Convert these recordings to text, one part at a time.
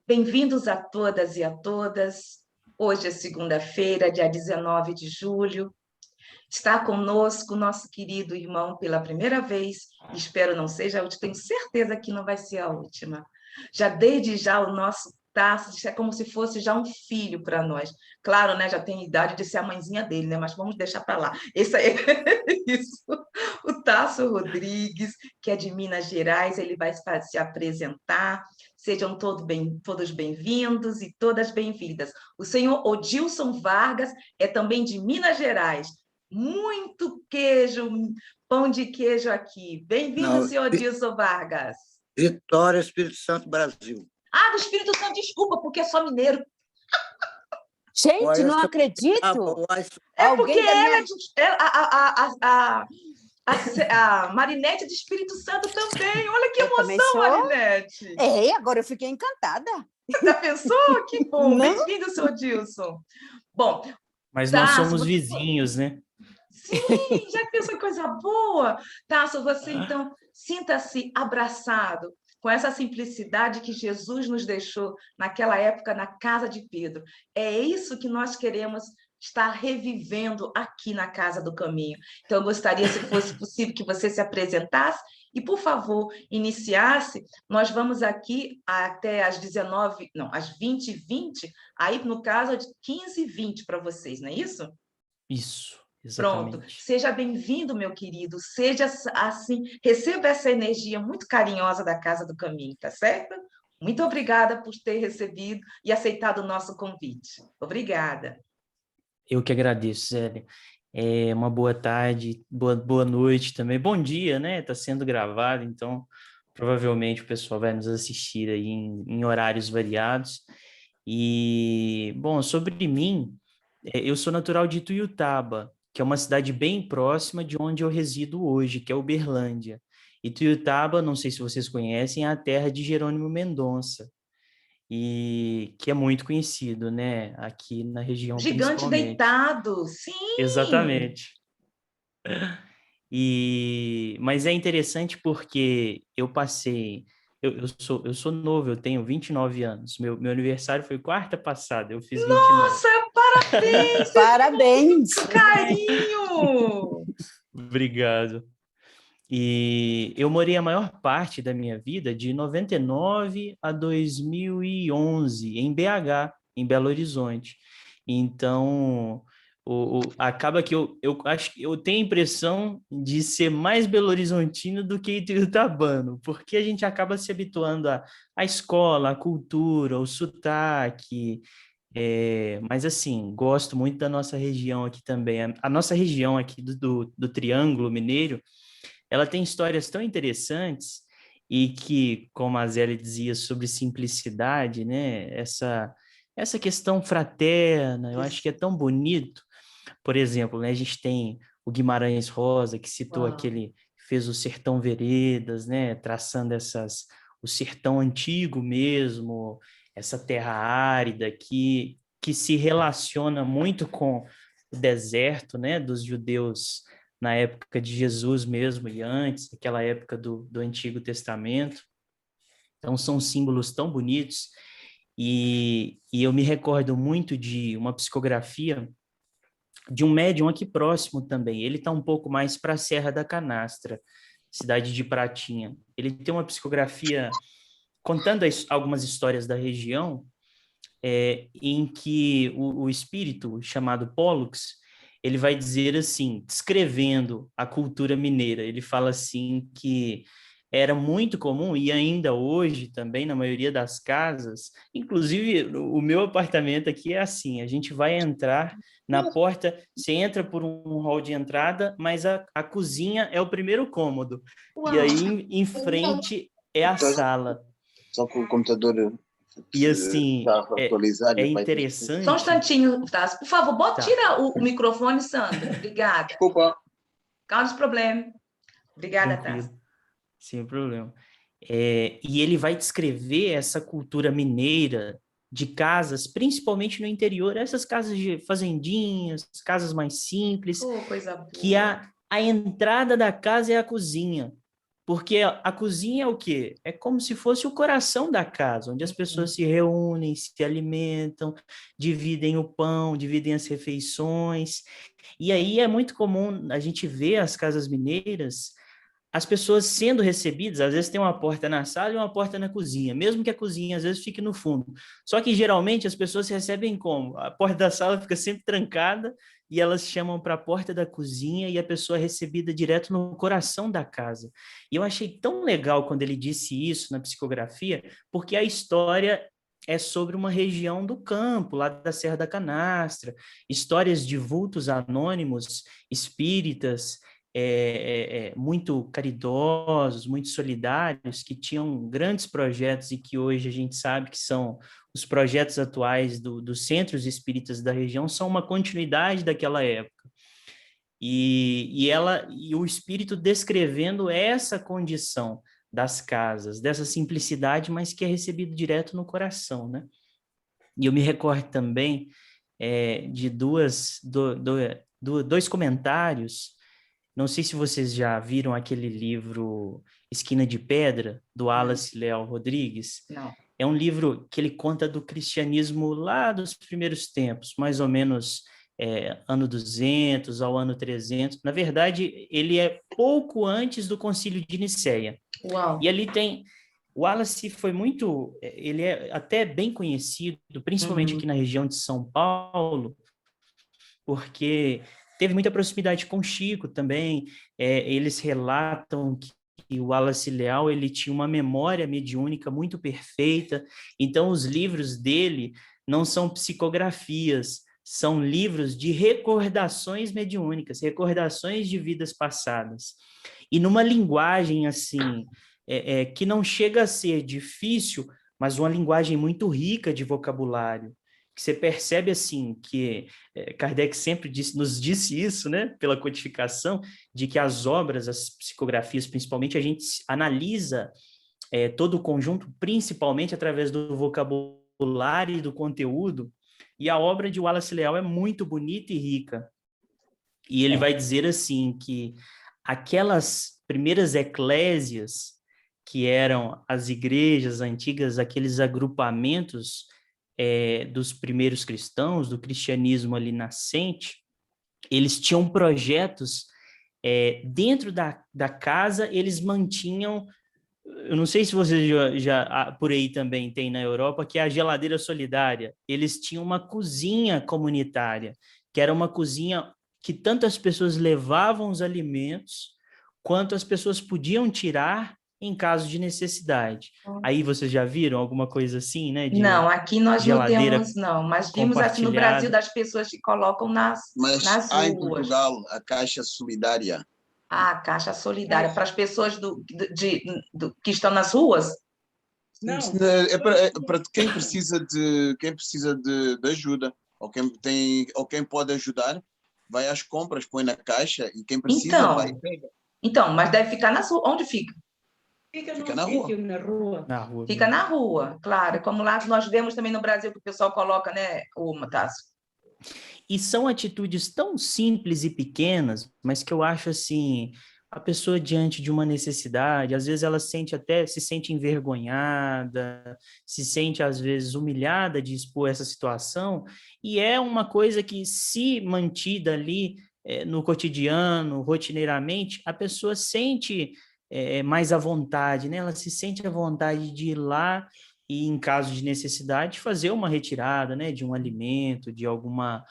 Bem-vindos a todas e a todas. Hoje é segunda-feira, dia 19 de julho. Está conosco o nosso querido irmão pela primeira vez. Espero não seja a última, tenho certeza que não vai ser a última. Já desde já o nosso Tasso é como se fosse já um filho para nós. Claro, né? Já tem idade de ser a mãezinha dele, né? Mas vamos deixar para lá. Esse aí, isso. O Tasso Rodrigues, que é de Minas Gerais, ele vai se apresentar. Sejam todos bem-vindos e todas bem-vindas. O senhor Odilson Vargas é também de Minas Gerais. Muito queijo, pão de queijo aqui. Bem-vindo, senhor Odilson Vargas. Vitória, Espírito Santo, Brasil. Ah, do Espírito Santo, desculpa, porque é só mineiro. Gente, não acredito. É porque a Marinete é de Espírito Santo também. Olha que emoção, Marinete. Agora eu fiquei encantada. Já pensou? Que bom. Bem-vindo, senhor Odilson. Bom, mas nós somos vizinhos, né? Sim, já pensou em coisa boa? Tasso, você então sinta-se abraçado com essa simplicidade que Jesus nos deixou naquela época na casa de Pedro. É isso que nós queremos estar revivendo aqui na Casa do Caminho. Então, eu gostaria, se fosse possível, que você se apresentasse e, por favor, iniciasse. Nós vamos aqui até às 20h20, aí, no caso, é de 15h20 para vocês, não é isso? Isso. Exatamente. Pronto, seja bem-vindo, meu querido, seja assim, receba essa energia muito carinhosa da Casa do Caminho, tá certo? Muito obrigada por ter recebido e aceitado o nosso convite. Obrigada. Eu que agradeço, Zélia. Uma boa tarde, boa noite também. Bom dia, né? Está sendo gravado, então provavelmente o pessoal vai nos assistir aí em horários variados. E, bom, sobre mim, eu sou natural de Ituiutaba, que é uma cidade bem próxima de onde eu resido hoje, que é Uberlândia. Ituiutaba, não sei se vocês conhecem, é a terra de Jerônimo Mendonça, e que é muito conhecido, né, aqui na região Gigante principalmente. Deitado, sim! Exatamente. Mas é interessante porque eu passei... Eu sou novo, eu tenho 29 anos. Meu aniversário foi quarta passada, eu fiz 29. Nossa, parabéns! Parabéns! Muito carinho! Obrigado. E eu morei a maior parte da minha vida, de 99 a 2011, em BH, em Belo Horizonte. Então, acaba que eu acho que eu tenho a impressão de ser mais belo-horizontino do que ituiutabano, porque a gente acaba se habituando à escola, à cultura, ao sotaque. Mas assim, gosto muito da nossa região aqui também. A nossa região aqui do Triângulo Mineiro, ela tem histórias tão interessantes e que, como a Zélia dizia sobre simplicidade, né? Essa questão fraterna, eu acho que é tão bonito. Por exemplo, né, a gente tem o Guimarães Rosa, que citou aquele, fez o Sertão Veredas, né? Traçando o sertão antigo mesmo, essa terra árida que se relaciona muito com o deserto, né? Dos judeus na época de Jesus mesmo e antes, aquela época do Antigo Testamento. Então, são símbolos tão bonitos. E eu me recordo muito de uma psicografia de um médium aqui próximo também. Ele está um pouco mais para a Serra da Canastra, cidade de Pratinha. Ele tem uma psicografia contando algumas histórias da região, em que o espírito chamado Pollux, ele vai dizer assim, descrevendo a cultura mineira, ele fala assim que era muito comum, e ainda hoje também, na maioria das casas, inclusive o meu apartamento aqui é assim, a gente vai entrar na porta, você entra por um hall de entrada, mas a cozinha é o primeiro cômodo, e aí em frente é a sala. Só que o computador... E assim, é interessante... Só um instantinho, tá? Por favor, tira o microfone, Sandra. Obrigada. Desculpa. Calma, de problema. Obrigada, Tás. Sem problema. E ele vai descrever essa cultura mineira de casas, principalmente no interior, essas casas de fazendinhas, casas mais simples, Coisa boa. que a entrada da casa é a cozinha. Porque a cozinha é o quê? É como se fosse o coração da casa, onde as pessoas se reúnem, se alimentam, dividem o pão, dividem as refeições. E aí é muito comum a gente ver as casas mineiras, as pessoas sendo recebidas, às vezes tem uma porta na sala e uma porta na cozinha, mesmo que a cozinha às vezes fique no fundo. Só que geralmente as pessoas se recebem como? A porta da sala fica sempre trancada e elas chamam para a porta da cozinha e a pessoa é recebida direto no coração da casa. E eu achei tão legal quando ele disse isso na psicografia, porque a história é sobre uma região do campo, lá da Serra da Canastra, histórias de vultos anônimos, espíritas, muito caridosos, muito solidários, que tinham grandes projetos e que hoje a gente sabe que são os projetos atuais dos centros espíritas da região, são uma continuidade daquela época. E o espírito descrevendo essa condição das casas, dessa simplicidade, mas que é recebido direto no coração, né? E eu me recordo também de dois comentários. Não sei se vocês já viram aquele livro Esquina de Pedra, do Wallace Leal Rodrigues. Não. É um livro que ele conta do cristianismo lá dos primeiros tempos, mais ou menos ano 200 ao ano 300. Na verdade, ele é pouco antes do Concílio de Nicéia. Uau. E ali tem... O Wallace foi muito... Ele é até bem conhecido, principalmente aqui na região de São Paulo, porque teve muita proximidade com Chico também. Eles relatam que o Wallace Leal ele tinha uma memória mediúnica muito perfeita, então os livros dele não são psicografias, são livros de recordações mediúnicas, recordações de vidas passadas. E numa linguagem assim, que não chega a ser difícil, mas uma linguagem muito rica de vocabulário, que você percebe assim que Kardec sempre nos disse isso, né, pela codificação, de que as obras, as psicografias principalmente, a gente analisa todo o conjunto principalmente através do vocabulário e do conteúdo, e a obra de Wallace Leal é muito bonita e rica. E ele vai dizer assim que aquelas primeiras eclésias, que eram as igrejas antigas, aqueles agrupamentos dos primeiros cristãos, do cristianismo ali nascente, eles tinham projetos dentro da casa, eles mantinham, eu não sei se vocês já por aí também tem na Europa, que é a geladeira solidária. Eles tinham uma cozinha comunitária, que era uma cozinha que tanto as pessoas levavam os alimentos, quanto as pessoas podiam tirar em caso de necessidade. Aí vocês já viram alguma coisa assim, né? Não, aqui nós não geladeira temos, não, mas vimos assim no Brasil das pessoas que colocam nas Mas há em ruas. Portugal a Caixa Solidária. A Caixa Solidária para as pessoas que estão nas ruas? Não. É para quem precisa de ajuda, ou quem pode ajudar, vai às compras, põe na caixa e quem precisa vai e pega. Então, mas deve ficar nas ruas. Onde fica? Fica na rua. Na rua. Na rua. Fica na rua, claro. Como lá nós vemos também no Brasil que o pessoal coloca, né, Tássio? E são atitudes tão simples e pequenas, mas que eu acho assim, a pessoa diante de uma necessidade, às vezes ela se sente envergonhada, se sente às vezes humilhada de expor essa situação, e é uma coisa que, se mantida ali no cotidiano, rotineiramente, a pessoa sente mais à vontade, né? Ela se sente à vontade de ir lá e, em caso de necessidade, fazer uma retirada, né, de um alimento, de alguma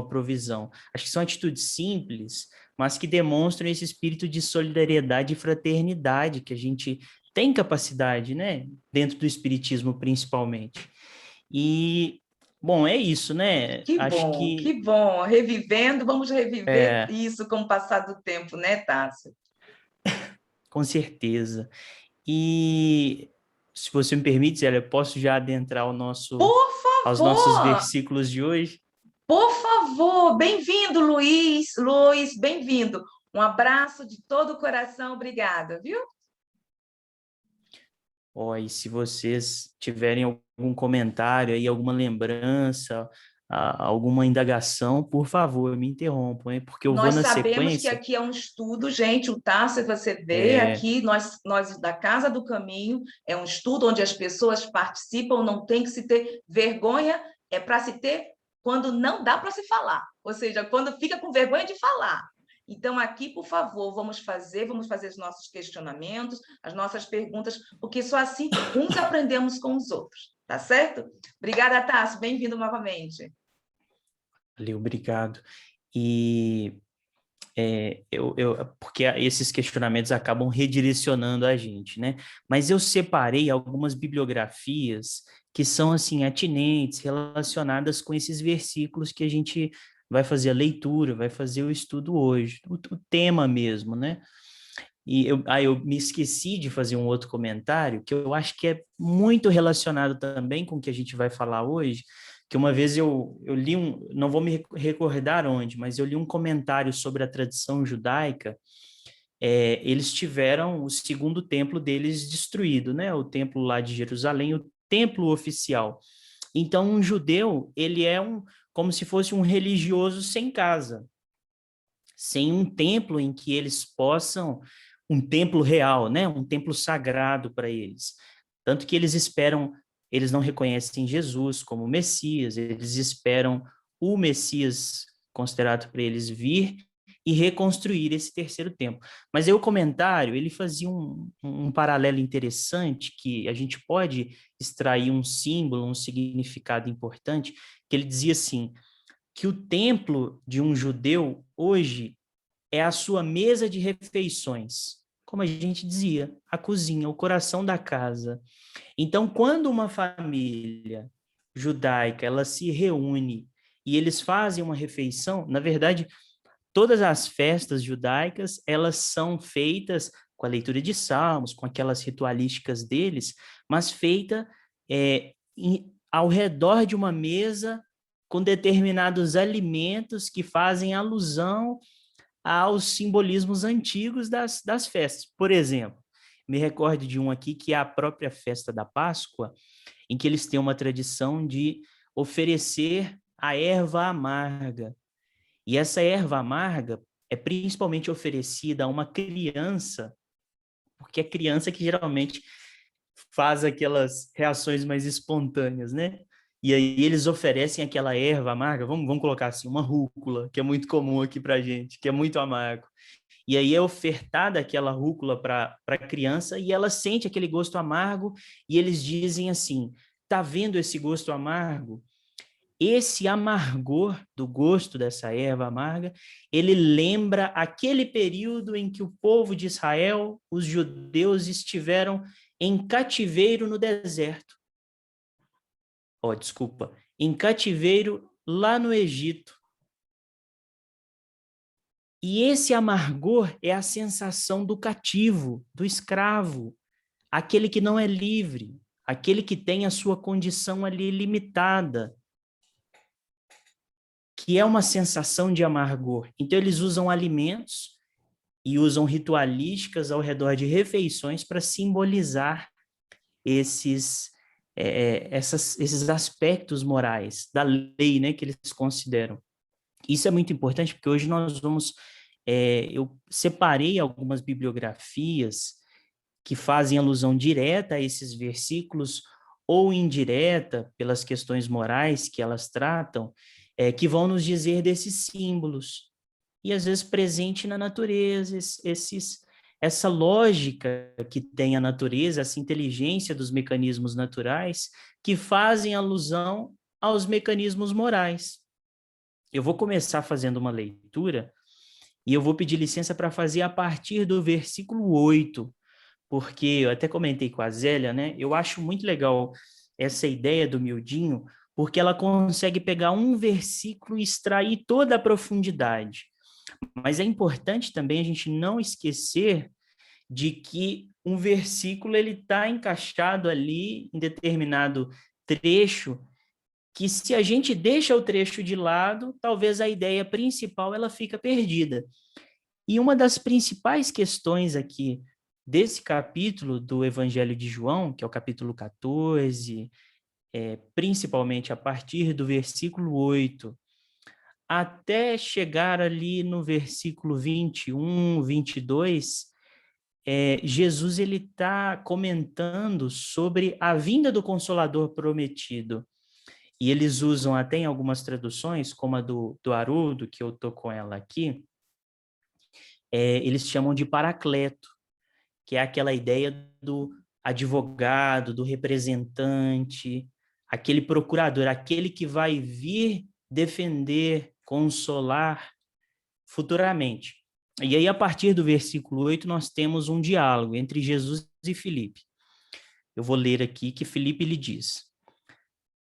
provisão. Acho que são atitudes simples, mas que demonstram esse espírito de solidariedade e fraternidade que a gente tem capacidade, né, dentro do espiritismo principalmente. E, bom, é isso, né? Que bom. Revivendo, vamos reviver isso com o passar do tempo, né, Tássio? Com certeza. E, se você me permite, Zélia, eu posso já adentrar aos nossos versículos de hoje? Por favor, bem-vindo, Luiz. Luiz, bem-vindo. Um abraço de todo o coração, obrigada, viu? E se vocês tiverem algum comentário aí, alguma lembrança, alguma indagação, por favor, me interrompam, hein? Porque eu vou Nós na sabemos que sequência. aqui é um estudo, gente, o Tarso, você vê É, aqui, nós da Casa do Caminho, é um estudo onde as pessoas participam, não tem que se ter vergonha, é para se ter quando não dá para se falar, ou seja, quando fica com vergonha de falar. Então, aqui, por favor, vamos fazer os nossos questionamentos, as nossas perguntas, porque só assim uns aprendemos com os outros, tá certo? Obrigada, Tarso, bem-vindo novamente. valeu, obrigado. E porque esses questionamentos acabam redirecionando a gente, né? Mas eu separei algumas bibliografias que são, assim, atinentes, relacionadas com esses versículos que a gente vai fazer a leitura, vai fazer o estudo hoje, o tema mesmo, né? E eu me esqueci de fazer um outro comentário, que eu acho que é muito relacionado também com o que a gente vai falar hoje, que uma vez eu li não vou me recordar onde, mas eu li um comentário sobre a tradição judaica. Eles tiveram o segundo templo deles destruído, né? O templo lá de Jerusalém, o templo oficial. Então, um judeu, ele é como se fosse um religioso sem casa, sem um templo em que eles possam, um templo real, né? Um templo sagrado para eles. Tanto que eles não reconhecem Jesus como Messias, eles esperam o Messias considerado para eles vir e reconstruir esse terceiro templo. Mas aí o comentário, ele fazia um paralelo interessante, que a gente pode extrair um símbolo, um significado importante, que ele dizia assim, que o templo de um judeu hoje é a sua mesa de refeições, como a gente dizia, a cozinha, o coração da casa. Então, quando uma família judaica ela se reúne e eles fazem uma refeição, na verdade, todas as festas judaicas elas são feitas com a leitura de salmos, com aquelas ritualísticas deles, mas feita ao redor de uma mesa com determinados alimentos que fazem alusão aos simbolismos antigos das festas. Por exemplo, me recordo de um aqui que é a própria festa da Páscoa, em que eles têm uma tradição de oferecer a erva amarga. E essa erva amarga é principalmente oferecida a uma criança, porque é criança que geralmente faz aquelas reações mais espontâneas, né? E aí eles oferecem aquela erva amarga, vamos colocar assim, uma rúcula, que é muito comum aqui para gente, que é muito amargo. E aí é ofertada aquela rúcula para a criança e ela sente aquele gosto amargo e eles dizem assim, tá vendo esse gosto amargo? Esse amargor do gosto dessa erva amarga, ele lembra aquele período em que o povo de Israel, os judeus, estiveram em cativeiro no deserto. Em cativeiro lá no Egito. E esse amargor é a sensação do cativo, do escravo, aquele que não é livre, aquele que tem a sua condição ali limitada, que é uma sensação de amargor. Então, eles usam alimentos e usam ritualísticas ao redor de refeições para simbolizar esses aspectos morais da lei, né, que eles consideram. Isso é muito importante, porque hoje nós vamos... eu separei algumas bibliografias que fazem alusão direta a esses versículos ou indireta pelas questões morais que elas tratam, que vão nos dizer desses símbolos. E às vezes presente na natureza, essa lógica que tem a natureza, essa inteligência dos mecanismos naturais que fazem alusão aos mecanismos morais. Eu vou começar fazendo uma leitura e eu vou pedir licença para fazer a partir do versículo 8, porque eu até comentei com a Zélia, né? Eu acho muito legal essa ideia do Mildinho, porque ela consegue pegar um versículo e extrair toda a profundidade. Mas é importante também a gente não esquecer de que um versículo ele está encaixado ali em determinado trecho, que se a gente deixa o trecho de lado, talvez a ideia principal ela fica perdida. E uma das principais questões aqui desse capítulo do Evangelho de João, que é o capítulo 14, principalmente a partir do versículo 8, até chegar ali no versículo 21, 22, Jesus está comentando sobre a vinda do Consolador prometido. E eles usam até em algumas traduções, como a do Haroldo, que eu estou com ela aqui, eles chamam de Paracleto, que é aquela ideia do advogado, do representante, aquele procurador, aquele que vai vir defender, consolar futuramente. E aí, a partir do versículo 8, nós temos um diálogo entre Jesus e Filipe. Eu vou ler aqui que Filipe lhe diz: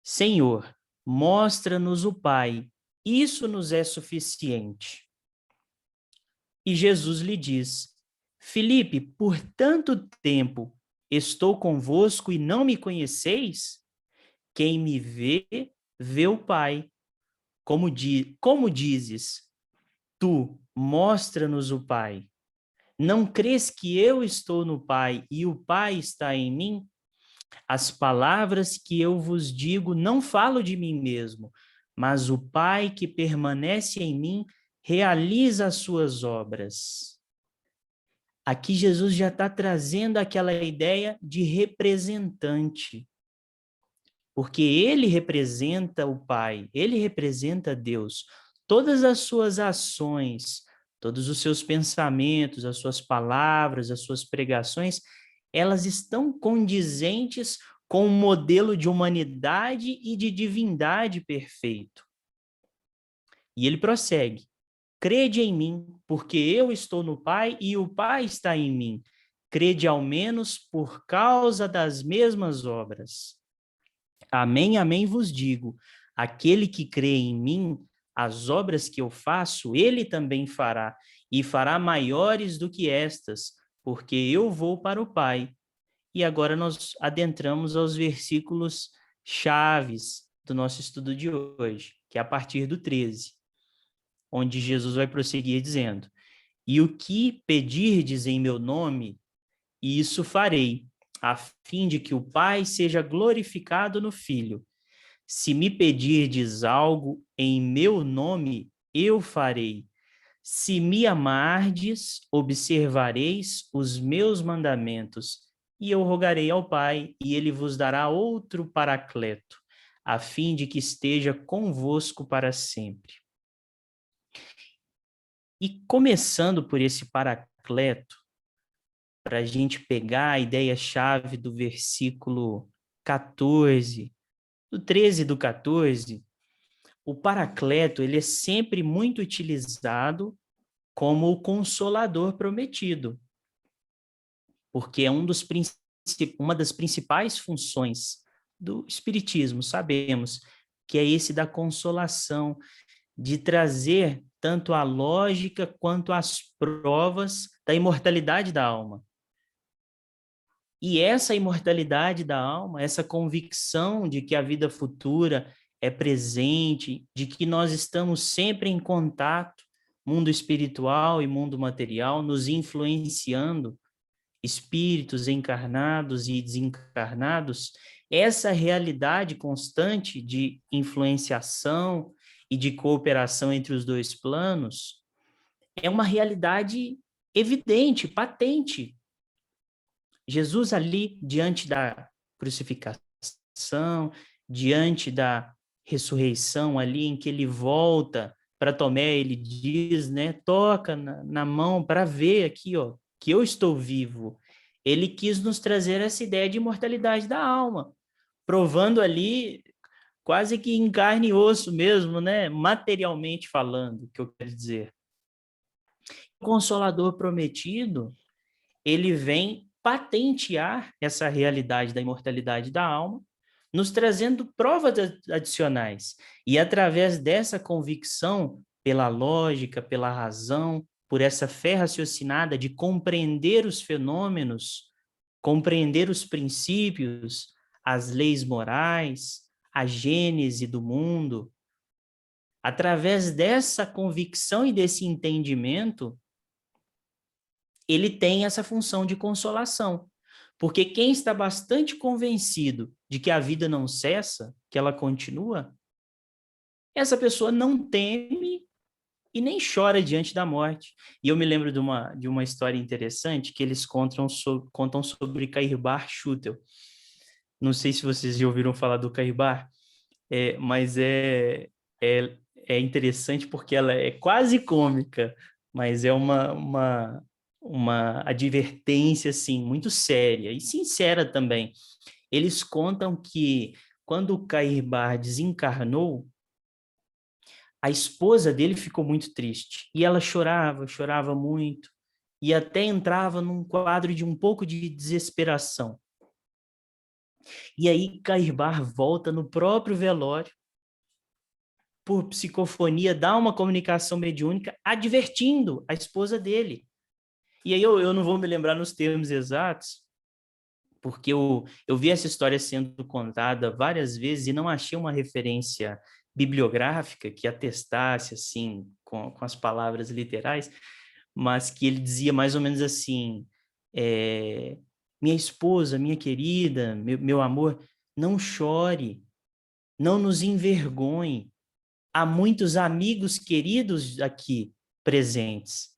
Senhor, mostra-nos o Pai, isso nos é suficiente. E Jesus lhe diz: Filipe, por tanto tempo estou convosco e não me conheceis? Quem me vê, vê o Pai. Como dizes, tu, mostra-nos o Pai. Não crês que eu estou no Pai e o Pai está em mim? As palavras que eu vos digo não falo de mim mesmo, mas o Pai que permanece em mim realiza as suas obras. Aqui Jesus já está trazendo aquela ideia de representante, porque ele representa o Pai, ele representa Deus. Todas as suas ações, todos os seus pensamentos, as suas palavras, as suas pregações, elas estão condizentes com um modelo de humanidade e de divindade perfeito. E ele prossegue: crede em mim, porque eu estou no Pai e o Pai está em mim. Crede ao menos por causa das mesmas obras. Amém, amém vos digo, aquele que crê em mim, as obras que eu faço, ele também fará, e fará maiores do que estas, porque eu vou para o Pai. E agora nós adentramos aos versículos chaves do nosso estudo de hoje, que é a partir do 13, onde Jesus vai prosseguir dizendo: E o que pedirdes em meu nome, isso farei, a fim de que o Pai seja glorificado no Filho. Se me pedirdes algo em meu nome, eu farei. Se me amardes, observareis os meus mandamentos, e eu rogarei ao Pai, e ele vos dará outro Paracleto, a fim de que esteja convosco para sempre. E começando por esse Paracleto, para a gente pegar a ideia-chave do versículo 14, do 13 e do 14, o Paracleto ele é sempre muito utilizado como o consolador prometido, porque é uma das principais funções do Espiritismo, sabemos, que é esse da consolação, de trazer tanto a lógica quanto as provas da imortalidade da alma. E essa imortalidade da alma, essa convicção de que a vida futura é presente, de que nós estamos sempre em contato, mundo espiritual e mundo material, nos influenciando, espíritos encarnados e desencarnados, essa realidade constante de influenciação e de cooperação entre os dois planos é uma realidade evidente, patente. Jesus ali, diante da crucificação, diante da ressurreição ali, em que ele volta para Tomé, ele diz, né, toca na mão para ver aqui, ó, que eu estou vivo. Ele quis nos trazer essa ideia de imortalidade da alma, provando ali quase que em carne e osso mesmo, né, materialmente falando, que eu quero dizer. O Consolador prometido, ele vem patentear essa realidade da imortalidade da alma, nos trazendo provas adicionais. E através dessa convicção, pela lógica, pela razão, por essa fé raciocinada de compreender os fenômenos, compreender os princípios, as leis morais, a gênese do mundo, através dessa convicção e desse entendimento, ele tem essa função de consolação, Porque quem está bastante convencido de que a vida não cessa, que ela continua, essa pessoa não teme e nem chora diante da morte. E eu me lembro de uma história interessante que eles contam sobre Cairbar Schutel. Não sei se vocês já ouviram falar do Cairbar, mas é interessante porque ela é quase cômica, mas é uma advertência assim, muito séria e sincera também. Eles contam que quando o Cairbar desencarnou, a esposa dele ficou muito triste e ela chorava muito e até entrava num quadro de um pouco de desesperação. E aí Cairbar volta no próprio velório, por psicofonia, dá uma comunicação mediúnica advertindo a esposa dele. E aí eu não vou me lembrar nos termos exatos, porque eu vi essa história sendo contada várias vezes e não achei uma referência bibliográfica que atestasse assim com as palavras literais, mas que ele dizia mais ou menos assim: minha esposa, minha querida, meu amor, não chore, não nos envergonhe. Há muitos amigos queridos aqui presentes.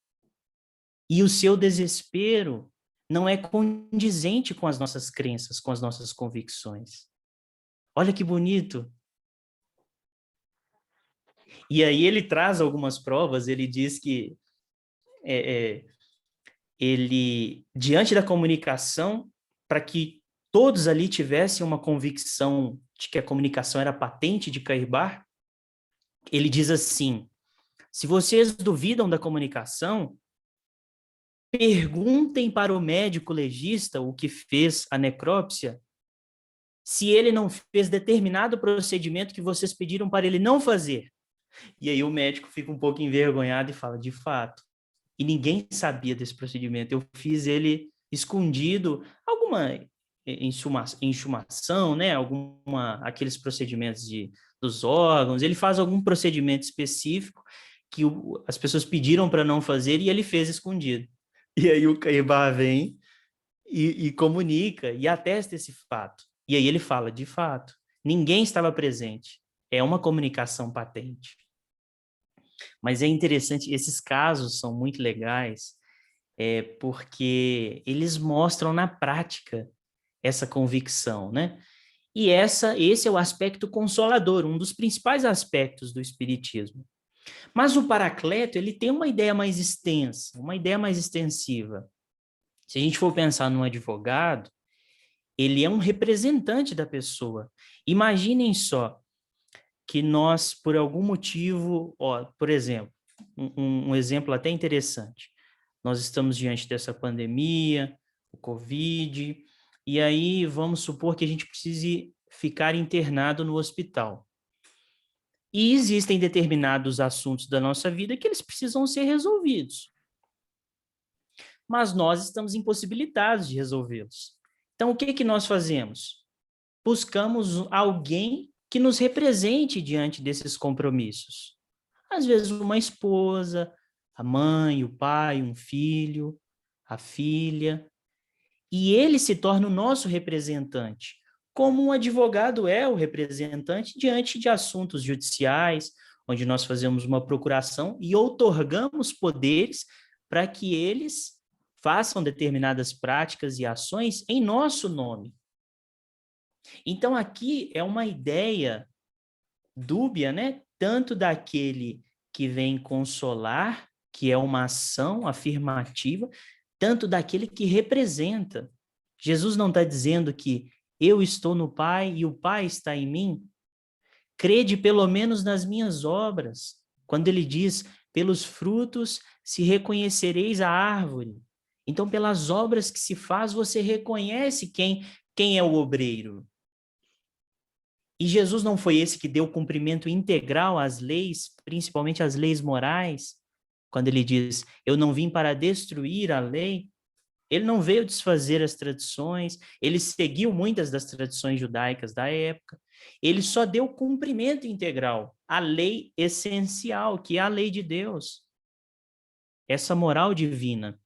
E o seu desespero não é condizente com as nossas crenças, com as nossas convicções. Olha que bonito. E aí ele traz algumas provas, ele diz que ele, diante da comunicação, para que todos ali tivessem uma convicção de que a comunicação era patente de Cairbar, ele diz assim: se vocês duvidam da comunicação, perguntem para o médico legista, o que fez a necrópsia, se ele não fez determinado procedimento que vocês pediram para ele não fazer. E aí o médico fica um pouco envergonhado e fala: de fato. E ninguém sabia desse procedimento. Eu fiz ele escondido, alguma enxumação, né? Aqueles procedimentos dos órgãos. Ele faz algum procedimento específico que as pessoas pediram para não fazer e ele fez escondido. E aí o Cairbar vem e comunica e atesta esse fato. E aí ele fala: de fato, ninguém estava presente. É uma comunicação patente. Mas é interessante, esses casos são muito legais, porque eles mostram na prática essa convicção, né? E esse é o aspecto consolador, um dos principais aspectos do espiritismo. Mas o Paracleto, ele tem uma ideia mais extensa, uma ideia mais extensiva. Se a gente for pensar num advogado, ele é um representante da pessoa. Imaginem só que nós, por algum motivo, por exemplo, um exemplo até interessante, nós estamos diante dessa pandemia, o Covid, e aí vamos supor que a gente precise ficar internado no hospital. E existem determinados assuntos da nossa vida que eles precisam ser resolvidos. Mas nós estamos impossibilitados de resolvê-los. Então, o que nós fazemos? Buscamos alguém que nos represente diante desses compromissos. Às vezes uma esposa, a mãe, o pai, um filho, a filha. E ele se torna o nosso representante, como um advogado é o representante diante de assuntos judiciais, onde nós fazemos uma procuração e outorgamos poderes para que eles façam determinadas práticas e ações em nosso nome. Então, aqui é uma ideia dúbia, né? Tanto daquele que vem consolar, que é uma ação afirmativa, tanto daquele que representa. Jesus não está dizendo que eu estou no Pai e o Pai está em mim. Crede pelo menos nas minhas obras. Quando ele diz, pelos frutos se reconhecereis a árvore. Então, pelas obras que se faz, você reconhece quem é o obreiro. E Jesus não foi esse que deu cumprimento integral às leis, principalmente às leis morais, quando ele diz, eu não vim para destruir a lei. Ele não veio desfazer as tradições, ele seguiu muitas das tradições judaicas da época, ele só deu cumprimento integral à lei essencial, que é a lei de Deus, essa moral divina.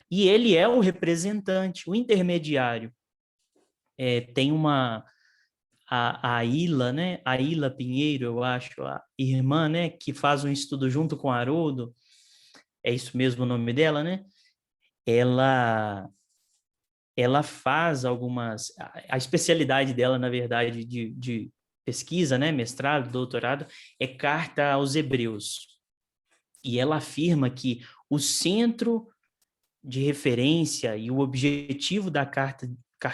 E ele é o representante, o intermediário tem a Ila, né? A Ila Pinheiro, eu acho, a irmã, né? Que faz um estudo junto com Haroldo, é isso mesmo o nome dela, né? Ela faz algumas... A especialidade dela, na verdade, de pesquisa, né? Mestrado, doutorado, é carta aos Hebreus. E ela afirma que o centro de referência e o objetivo da carta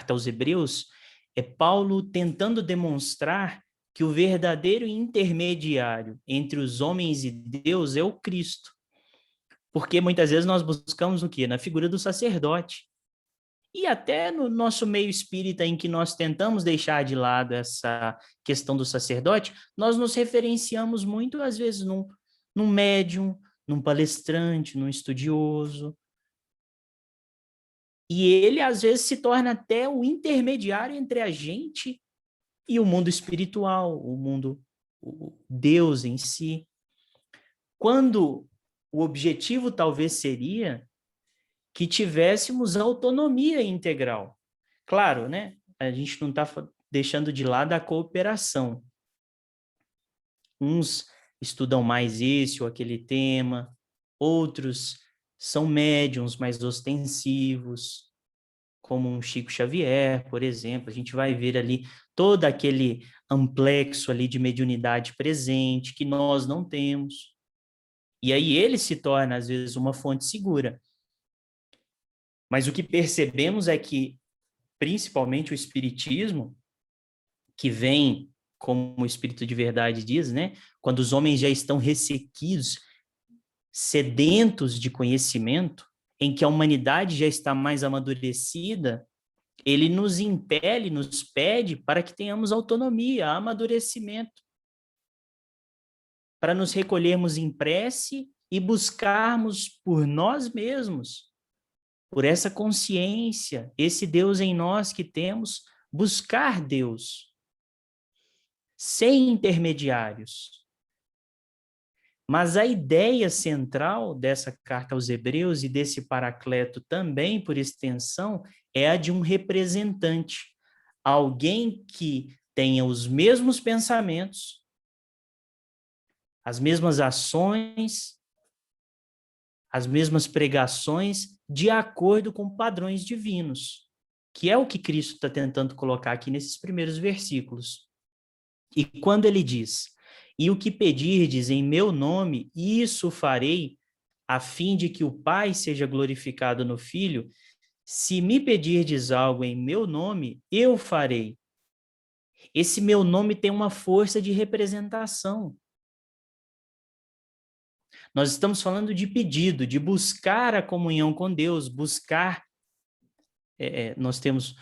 aos Hebreus é Paulo tentando demonstrar que o verdadeiro intermediário entre os homens e Deus é o Cristo. Porque muitas vezes nós buscamos o quê? Na figura do sacerdote. E até no nosso meio espírita, em que nós tentamos deixar de lado essa questão do sacerdote, nós nos referenciamos muito, às vezes, num médium, num palestrante, num estudioso. E ele, às vezes, se torna até o intermediário entre a gente e o mundo espiritual, o Deus em si. Quando o objetivo talvez seria que tivéssemos autonomia integral. Claro, né? A gente não está deixando de lado a cooperação. Uns estudam mais esse ou aquele tema, outros são médiums mais ostensivos, como um Chico Xavier, por exemplo. A gente vai ver ali todo aquele amplexo ali de mediunidade presente que nós não temos. E aí ele se torna, às vezes, uma fonte segura. Mas o que percebemos é que, principalmente o espiritismo, que vem, como o Espírito de Verdade diz, né? Quando os homens já estão ressequidos, sedentos de conhecimento, em que a humanidade já está mais amadurecida, ele nos impele, nos pede para que tenhamos autonomia, amadurecimento, para nos recolhermos em prece e buscarmos por nós mesmos, por essa consciência, esse Deus em nós que temos, buscar Deus, sem intermediários. Mas a ideia central dessa carta aos Hebreus e desse Paracleto também, por extensão, é a de um representante, alguém que tenha os mesmos pensamentos, as mesmas ações, as mesmas pregações, de acordo com padrões divinos, que é o que Cristo está tentando colocar aqui nesses primeiros versículos. E quando ele diz: "E o que pedirdes em meu nome, isso farei, a fim de que o Pai seja glorificado no Filho, se me pedirdes algo em meu nome, eu farei." Esse meu nome tem uma força de representação. Nós estamos falando de pedido, de buscar a comunhão com Deus, buscar... nós temos,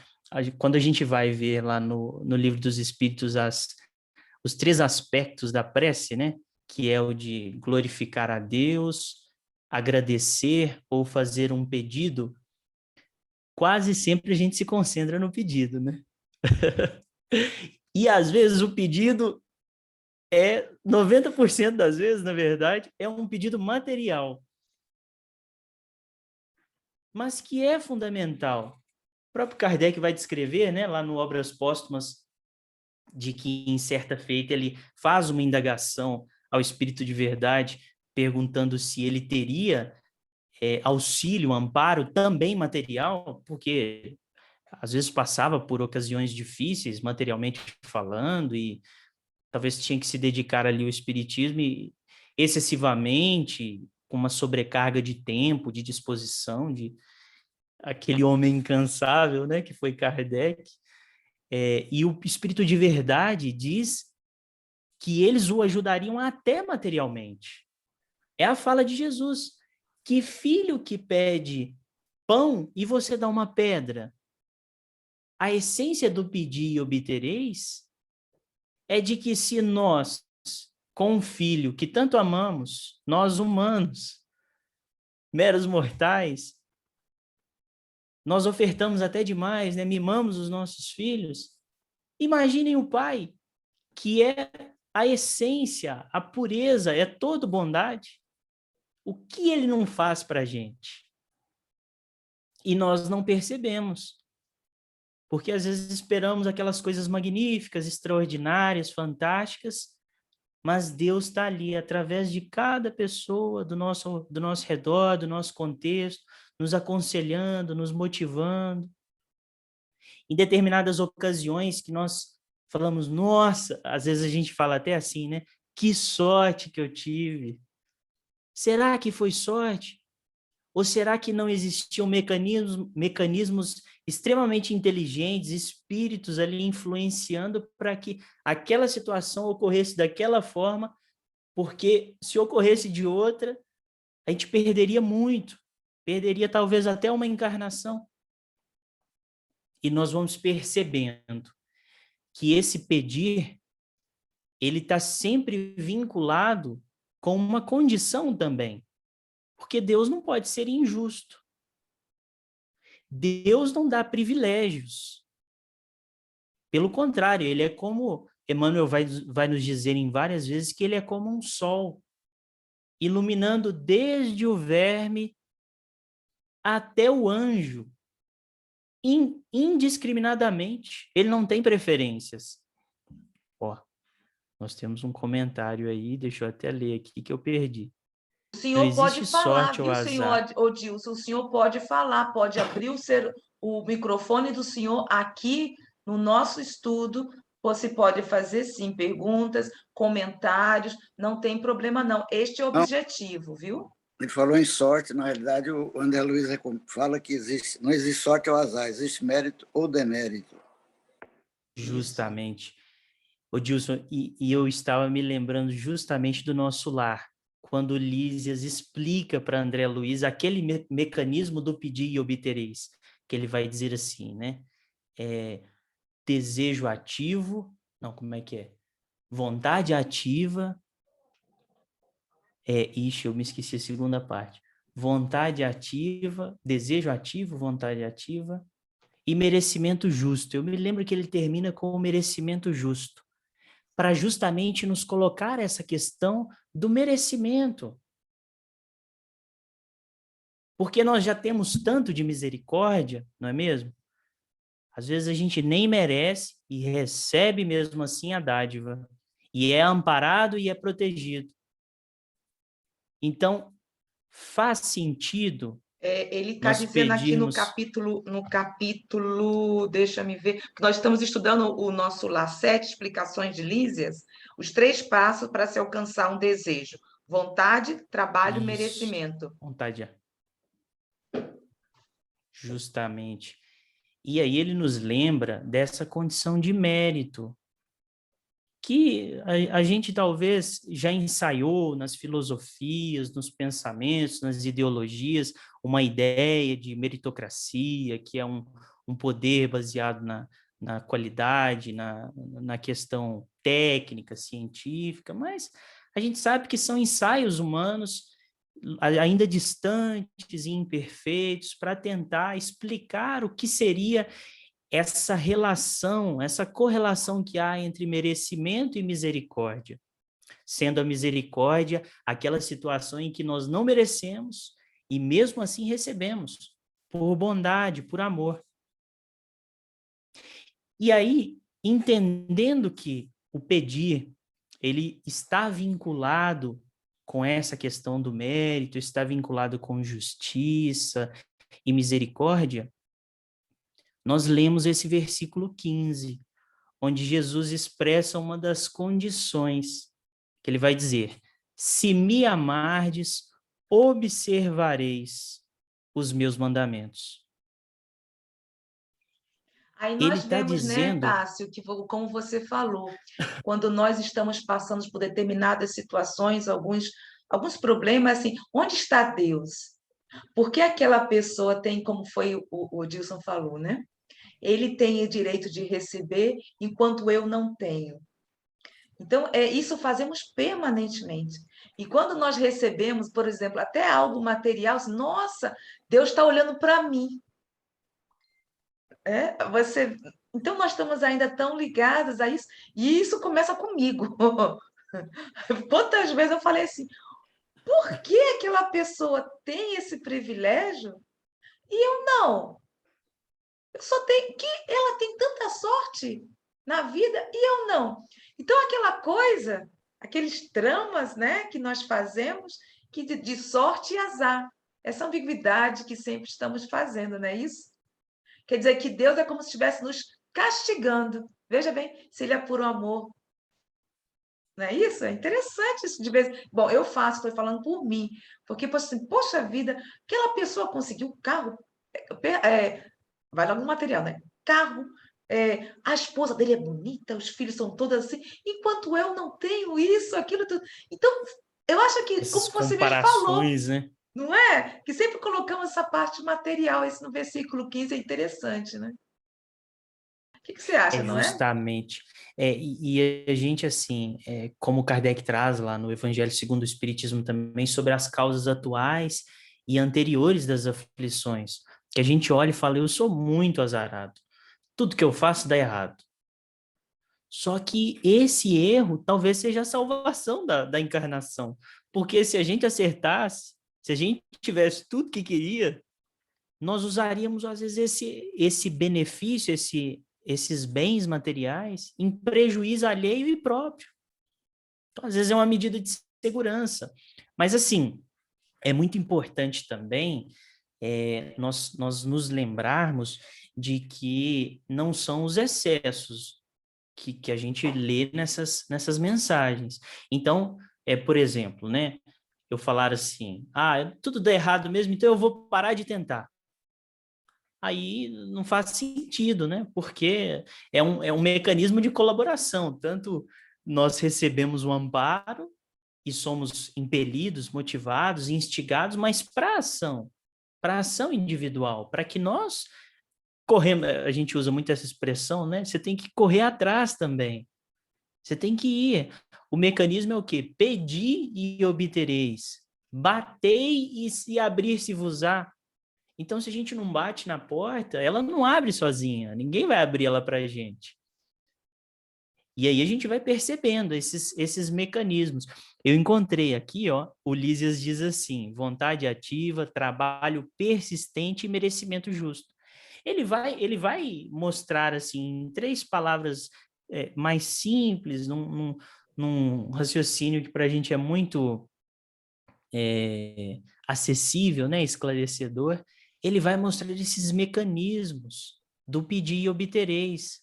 quando a gente vai ver lá no Livro dos Espíritos os 3 aspectos da prece, né? Que é o de glorificar a Deus, agradecer ou fazer um pedido. Quase sempre a gente se concentra no pedido, né? E às vezes o pedido 90% das vezes, na verdade, é um pedido material, mas que é fundamental. O próprio Kardec vai descrever, né, lá no Obras Póstumas, de que em certa feita ele faz uma indagação ao Espírito de Verdade, perguntando se ele teria auxílio, amparo também material, porque às vezes passava por ocasiões difíceis, materialmente falando, e talvez tinha que se dedicar ali ao espiritismo excessivamente, com uma sobrecarga de tempo, de disposição, de aquele homem incansável, né, que foi Kardec. E o Espírito de Verdade diz que eles o ajudariam até materialmente. É a fala de Jesus: "Que filho que pede pão e você dá uma pedra?" A essência do pedir e obtereis é de que se nós, com um filho que tanto amamos, nós humanos, meros mortais, nós ofertamos até demais, né? Mimamos os nossos filhos. Imaginem o Pai, que é a essência, a pureza, é toda bondade. O que ele não faz para a gente? E nós não percebemos. Porque às vezes esperamos aquelas coisas magníficas, extraordinárias, fantásticas, mas Deus está ali, através de cada pessoa do nosso redor, do nosso contexto, nos aconselhando, nos motivando. Em determinadas ocasiões que nós falamos, nossa, às vezes a gente fala até assim, né? Que sorte que eu tive. Será que foi sorte? Ou será que não existiam mecanismos extremamente inteligentes, espíritos ali influenciando para que aquela situação ocorresse daquela forma, porque se ocorresse de outra, a gente perderia muito, perderia talvez até uma encarnação. E nós vamos percebendo que esse pedir, ele está sempre vinculado com uma condição também. Porque Deus não pode ser injusto. Deus não dá privilégios. Pelo contrário, ele é como, Emmanuel vai nos dizer em várias vezes que ele é como um sol, iluminando desde o verme até o anjo, indiscriminadamente. Ele não tem preferências. Ó, nós temos um comentário aí, deixa eu até ler aqui que eu perdi. O senhor pode falar, viu, azar. senhor Odilson? O senhor pode falar, pode abrir o microfone do senhor aqui no nosso estudo. Você pode fazer, sim, perguntas, comentários, não tem problema, não. Este é o objetivo, viu? Ele falou em sorte, na realidade, o André Luiz fala que não existe sorte ou azar, existe mérito ou demérito. Justamente. Odilson, e eu estava me lembrando justamente do nosso lar, quando Lísias explica para André Luiz aquele mecanismo do pedir e obtereis, que ele vai dizer assim, né? Desejo ativo, não, como é que é? Vontade ativa, eu me esqueci a segunda parte. Vontade ativa, desejo ativo, vontade ativa e merecimento justo. Eu me lembro que ele termina com o merecimento justo, para justamente nos colocar essa questão do merecimento. Porque nós já temos tanto de misericórdia, não é mesmo? Às vezes a gente nem merece e recebe mesmo assim a dádiva. E é amparado e é protegido. Então, faz sentido ele está dizendo pedirmos... aqui no capítulo, deixa-me ver, que nós estamos estudando o nosso lá, 7 explicações de Lísias, os 3 passos para se alcançar um desejo: vontade, trabalho, merecimento. Vontade. Justamente. E aí ele nos lembra dessa condição de mérito, que a gente talvez já ensaiou nas filosofias, nos pensamentos, nas ideologias, uma ideia de meritocracia, que é um poder baseado na qualidade, na questão técnica, científica, mas a gente sabe que são ensaios humanos ainda distantes e imperfeitos para tentar explicar o que seria essa relação, essa correlação que há entre merecimento e misericórdia, sendo a misericórdia aquela situação em que nós não merecemos e mesmo assim recebemos, por bondade, por amor. E aí, entendendo que o pedir, ele está vinculado com essa questão do mérito, está vinculado com justiça e misericórdia, nós lemos esse versículo 15, onde Jesus expressa uma das condições, que ele vai dizer: se me amardes, observareis os meus mandamentos. Aí nós vemos, né, Tássio, que como você falou, quando nós estamos passando por determinadas situações, alguns problemas, assim, onde está Deus? Porque aquela pessoa tem, como foi o Dilson falou, né? Ele tem o direito de receber, enquanto eu não tenho. Então, isso fazemos permanentemente. E quando nós recebemos, por exemplo, até algo material, nossa, Deus está olhando para mim. Então, nós estamos ainda tão ligados a isso, e isso começa comigo. Quantas vezes eu falei assim, por que aquela pessoa tem esse privilégio e eu não? que ela tem tanta sorte na vida e eu não. Então, aquela coisa, aqueles tramas, né, que nós fazemos, que de sorte e azar, essa ambiguidade que sempre estamos fazendo, não é isso? Quer dizer que Deus é como se estivesse nos castigando. Veja bem, se ele é puro amor. Não é isso? É interessante isso de vez. Bom, eu faço, estou falando por mim, porque, poxa vida, aquela pessoa conseguiu carro, vai logo no material, né? Carro, a esposa dele é bonita, os filhos são todos assim, enquanto eu não tenho isso, aquilo, tudo. Então, eu acho que, Essas como você mesmo falou, comparações, né? não é? Que sempre colocamos essa parte material, isso no versículo 15 é interessante, né? O que você acha, É não é? justamente. E a gente, assim, como Kardec traz lá no Evangelho segundo o Espiritismo também, sobre as causas atuais e anteriores das aflições, que a gente olha e fala, eu sou muito azarado. Tudo que eu faço dá errado. Só que esse erro talvez seja a salvação da encarnação. Porque se a gente acertasse, se a gente tivesse tudo que queria, nós usaríamos, às vezes, esse benefício, esses bens materiais em prejuízo alheio e próprio. Então, às vezes, é uma medida de segurança. Mas, assim, é muito importante também nós nos lembrarmos de que não são os excessos que a gente lê nessas mensagens. Então, por exemplo, né, eu falar assim, tudo dá errado mesmo, então eu vou parar de tentar. Aí não faz sentido, né? Porque é um mecanismo de colaboração. Tanto nós recebemos o amparo e somos impelidos, motivados, instigados, mas para ação individual, para que nós corremos, a gente usa muito essa expressão, né? Você tem que correr atrás também. Você tem que ir. O mecanismo é o quê? Pedi e obtereis. Batei e se abrir-se-vos-á. Então, se a gente não bate na porta, ela não abre sozinha. Ninguém vai abrir ela para a gente. E aí a gente vai percebendo esses mecanismos. Eu encontrei aqui, ó, o Lísias diz assim, vontade ativa, trabalho persistente e merecimento justo. Ele vai mostrar, assim, em 3 palavras mais simples, num raciocínio que para a gente é muito acessível, né, esclarecedor, ele vai mostrar esses mecanismos do pedir e obtereis.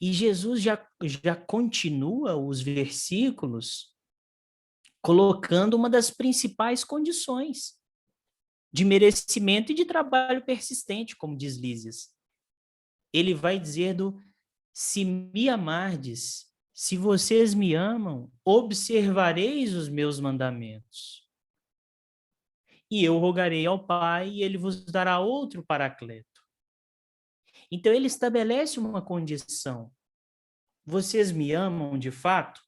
E Jesus já continua os versículos colocando uma das principais condições de merecimento e de trabalho persistente, como diz Lísias. Ele vai dizer se me amardes, se vocês me amam, observareis os meus mandamentos. E eu rogarei ao Pai e ele vos dará outro paracleto. Então ele estabelece uma condição. Vocês me amam de fato?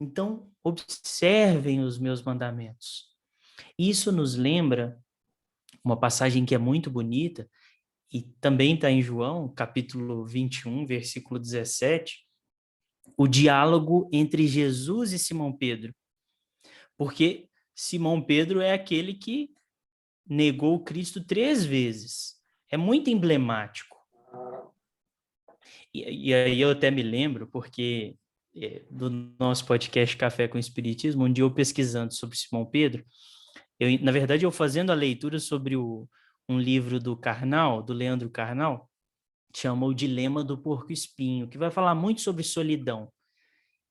Então observem os meus mandamentos. Isso nos lembra uma passagem que é muito bonita e também está em João, capítulo 21, versículo 17, o diálogo entre Jesus e Simão Pedro. Porque Simão Pedro é aquele que negou Cristo 3 vezes. É muito emblemático. E aí eu até me lembro, porque do nosso podcast Café com Espiritismo, um dia eu pesquisando sobre Simão Pedro, na verdade eu fazendo a leitura sobre um livro do Karnal, do Leandro Carnal, que chama O Dilema do Porco-Espinho, que vai falar muito sobre solidão.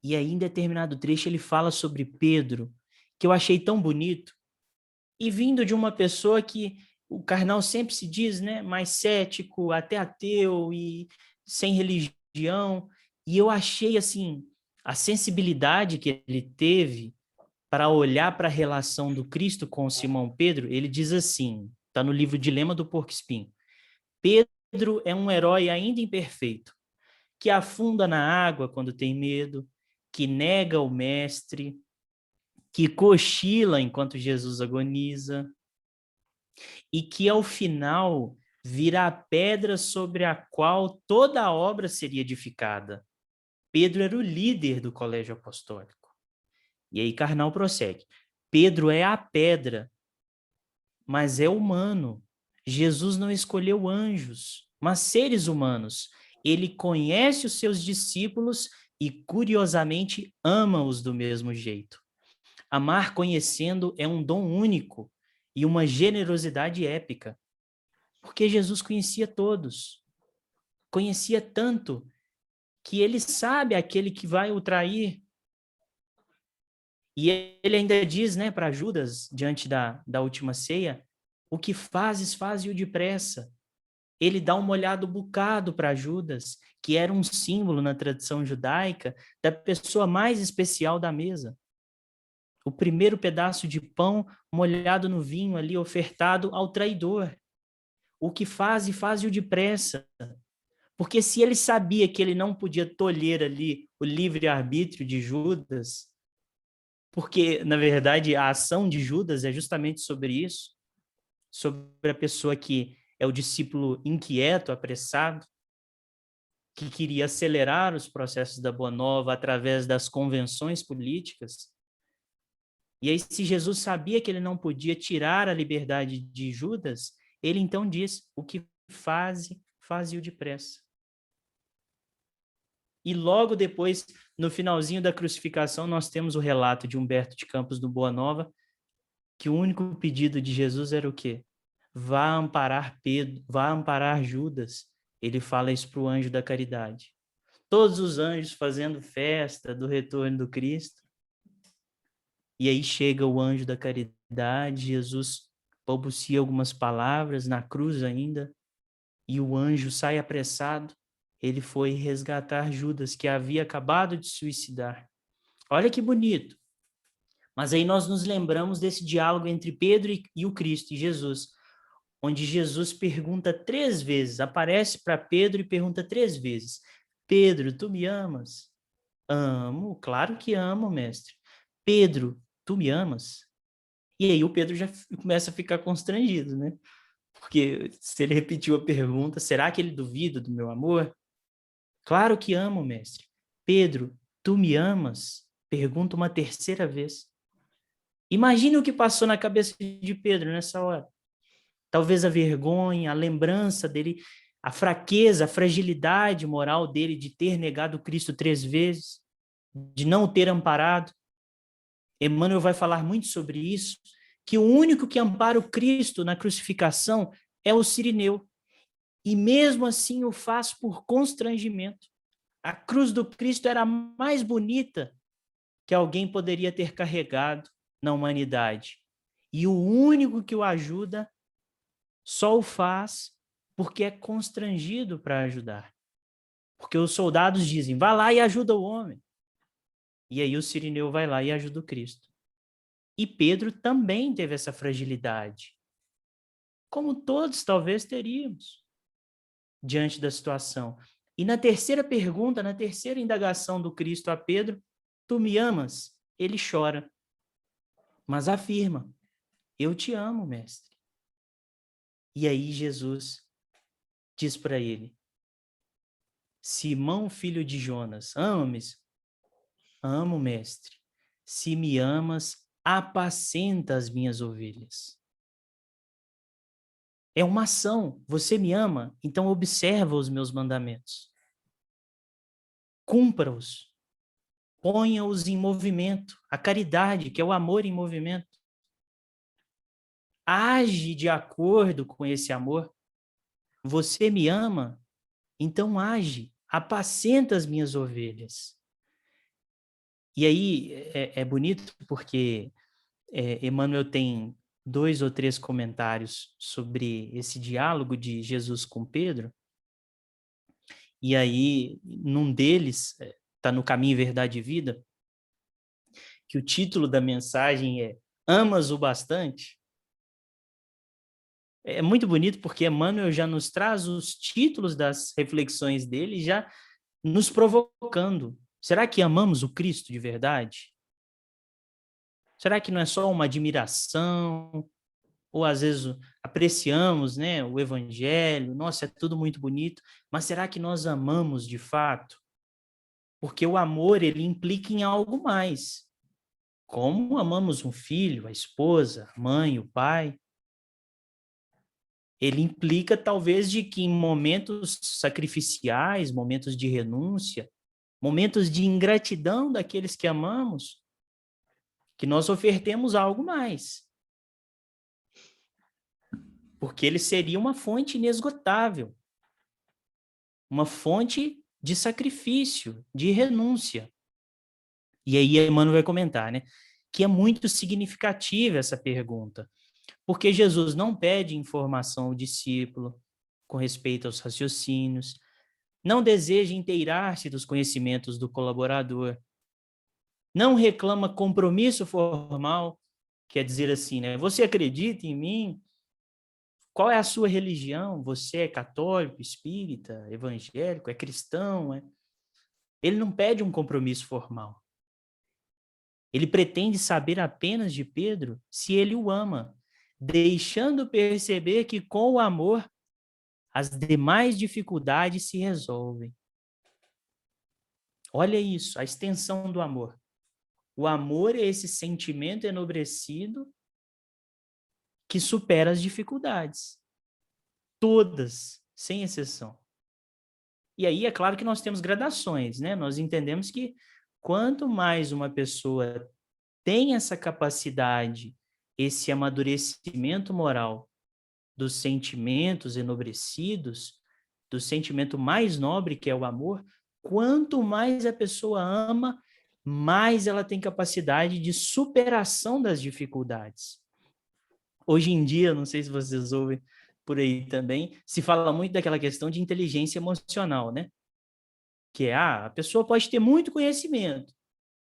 E aí, em determinado trecho, ele fala sobre Pedro, que eu achei tão bonito, e vindo de uma pessoa que o Karnal sempre se diz, né, mais cético, até ateu e sem religião, e eu achei, assim, a sensibilidade que ele teve para olhar para a relação do Cristo com Simão Pedro. Ele diz assim, está no livro Dilema do Porco-Espinho, Pedro é um herói ainda imperfeito, que afunda na água quando tem medo, que nega o mestre, que cochila enquanto Jesus agoniza, e que ao final virá a pedra sobre a qual toda a obra seria edificada. Pedro era o líder do colégio apostólico. E aí Karnal prossegue. Pedro é a pedra, mas é humano. Jesus não escolheu anjos. mas seres humanos. Ele conhece os seus discípulos e, curiosamente, ama-os do mesmo jeito. Amar conhecendo é um dom único e uma generosidade épica, porque Jesus conhecia todos. Conhecia tanto que ele sabe aquele que vai o trair. E ele ainda diz, né, para Judas, diante da última ceia, o que fazes, faze-o depressa. Ele dá uma olhada bocado para Judas, que era um símbolo na tradição judaica da pessoa mais especial da mesa. O primeiro pedaço de pão molhado no vinho ali, ofertado ao traidor. O que faze, faze-o depressa. Porque se ele sabia que ele não podia tolher ali o livre-arbítrio de Judas, porque, na verdade, a ação de Judas é justamente sobre isso, sobre a pessoa que é o discípulo inquieto, apressado, que queria acelerar os processos da Boa Nova através das convenções políticas. E aí, se Jesus sabia que ele não podia tirar a liberdade de Judas, ele então diz, o que faze-o depressa. E logo depois, no finalzinho da crucificação, nós temos o relato de Humberto de Campos do Boa Nova, que o único pedido de Jesus era o quê? Vá amparar Pedro, vá amparar Judas. Ele fala isso para o anjo da caridade. Todos os anjos fazendo festa do retorno do Cristo. E aí chega o anjo da caridade, Jesus balbucia algumas palavras na cruz ainda, e o anjo sai apressado. Ele foi resgatar Judas, que havia acabado de suicidar. Olha que bonito. Mas aí nós nos lembramos desse diálogo entre Pedro e o Cristo, e Jesus, onde Jesus pergunta 3 vezes, aparece para Pedro e pergunta 3 vezes, Pedro, tu me amas? Amo, claro que amo, mestre. Pedro, tu me amas? E aí o Pedro já começa a ficar constrangido, né? Porque se ele repetiu a pergunta, será que ele duvida do meu amor? Claro que amo, mestre. Pedro, tu me amas? Pergunta uma 3ª vez. Imagine o que passou na cabeça de Pedro nessa hora. Talvez a vergonha, a lembrança dele, a fraqueza, a fragilidade moral dele de ter negado Cristo 3 vezes, de não o ter amparado. Emmanuel vai falar muito sobre isso, que o único que ampara o Cristo na crucificação é o Cirineu. E mesmo assim o faz por constrangimento. A cruz do Cristo era a mais bonita que alguém poderia ter carregado na humanidade. E o único que o ajuda só o faz porque é constrangido para ajudar. Porque os soldados dizem, vá lá e ajuda o homem. E aí o Cirineu vai lá e ajuda o Cristo. E Pedro também teve essa fragilidade. Como todos talvez teríamos diante da situação. E na 3ª pergunta, na 3ª indagação do Cristo a Pedro, tu me amas? Ele chora, mas afirma, eu te amo, mestre. E aí Jesus diz para ele, Simão, filho de Jonas, ama-me? Amo, mestre. Se me amas, apacenta as minhas ovelhas. É uma ação. Você me ama, então observa os meus mandamentos. Cumpra-os. Ponha-os em movimento. A caridade, que é o amor em movimento. Age de acordo com esse amor. Você me ama, então age. Apacenta as minhas ovelhas. E aí é bonito porque Emmanuel tem 2 ou 3 comentários sobre esse diálogo de Jesus com Pedro. E aí, num deles, está no Caminho, Verdade e Vida, que o título da mensagem é Amas o Bastante? É muito bonito porque Emmanuel já nos traz os títulos das reflexões dele, já nos provocando. Será que amamos o Cristo de verdade? Será que não é só uma admiração? Ou às vezes apreciamos, né, o evangelho, nossa, é tudo muito bonito, mas será que nós amamos de fato? Porque o amor, ele implica em algo mais. Como amamos um filho, a esposa, a mãe, o pai. ele implica talvez de que em momentos sacrificiais, momentos de renúncia, momentos de ingratidão daqueles que amamos, que nós ofertemos algo mais. Porque ele seria uma fonte inesgotável, uma fonte de sacrifício, de renúncia. E aí Emmanuel vai comentar, né, que é muito significativa essa pergunta, porque Jesus não pede informação ao discípulo com respeito aos raciocínios, não deseja inteirar-se dos conhecimentos do colaborador, não reclama compromisso formal, quer dizer assim, né, você acredita em mim? Qual é a sua religião? Você é católico, espírita, evangélico, é cristão? Ele não pede um compromisso formal. Ele pretende saber apenas de Pedro se ele o ama, deixando perceber que com o amor as demais dificuldades se resolvem. Olha isso, a extensão do amor. O amor é esse sentimento enobrecido que supera as dificuldades. Todas, sem exceção. E aí, é claro que nós temos gradações, né? Nós entendemos que quanto mais uma pessoa tem essa capacidade, esse amadurecimento moral dos sentimentos enobrecidos, do sentimento mais nobre, que é o amor, quanto mais a pessoa ama, mais ela tem capacidade de superação das dificuldades. Hoje em dia, não sei se vocês ouvem por aí também, se fala muito daquela questão de inteligência emocional, né? Que é, a pessoa pode ter muito conhecimento,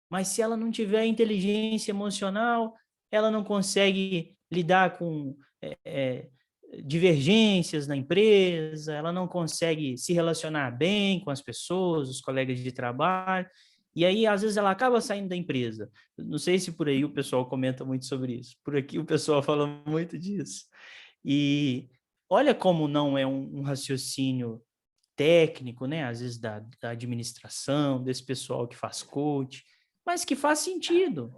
mas se ela não tiver inteligência emocional, ela não consegue lidar com divergências na empresa, ela não consegue se relacionar bem com as pessoas, os colegas de trabalho, e aí, às vezes, ela acaba saindo da empresa. Não sei se por aí o pessoal comenta muito sobre isso. Por aqui o pessoal fala muito disso. E olha como não é um raciocínio técnico, né? Às vezes da administração, desse pessoal que faz coach, mas que faz sentido.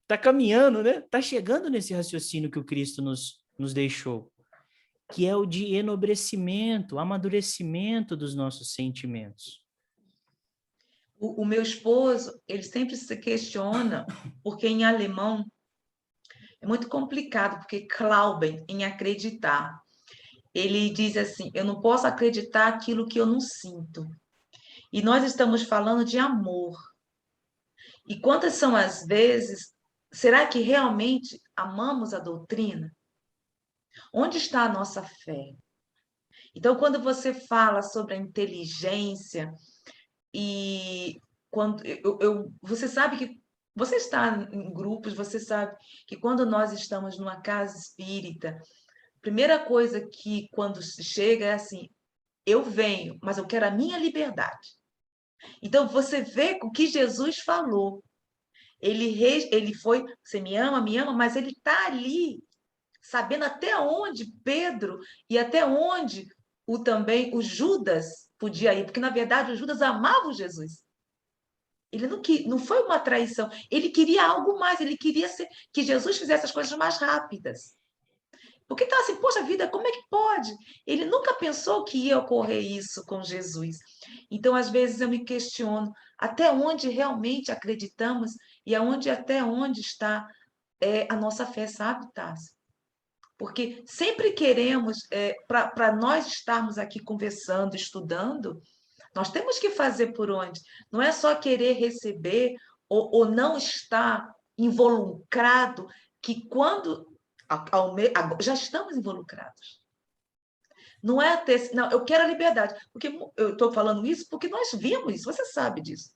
Está caminhando, né? Está chegando nesse raciocínio que o Cristo nos deixou, que é o de enobrecimento, amadurecimento dos nossos sentimentos. O meu esposo, ele sempre se questiona, porque em alemão é muito complicado, porque Glauben, em acreditar, ele diz assim, eu não posso acreditar aquilo que eu não sinto. E nós estamos falando de amor. E quantas são as vezes, será que realmente amamos a doutrina? Onde está a nossa fé? Então, quando você fala sobre a inteligência, e quando você sabe que você está em grupos, você sabe que quando nós estamos numa casa espírita, a primeira coisa que quando se chega é assim, eu venho, mas eu quero a minha liberdade. Então você vê o que Jesus falou. Ele foi, você me ama, mas ele está ali, sabendo até onde Pedro e até onde também o Judas podia ir, porque na verdade o Judas amava o Jesus. Ele não foi uma traição, ele queria algo mais, ele queria que Jesus fizesse as coisas mais rápidas. Porque estava assim, poxa vida, como é que pode? Ele nunca pensou que ia ocorrer isso com Jesus. Então, às vezes, eu me questiono até onde realmente acreditamos e até onde está a nossa fé, sabe, Tassi? Porque sempre queremos, para nós estarmos aqui conversando, estudando, nós temos que fazer por onde? Não é só querer receber ou não estar involucrado, que quando já estamos involucrados. Não é ter, não, eu quero a liberdade, porque eu estou falando isso porque nós vimos isso, você sabe disso.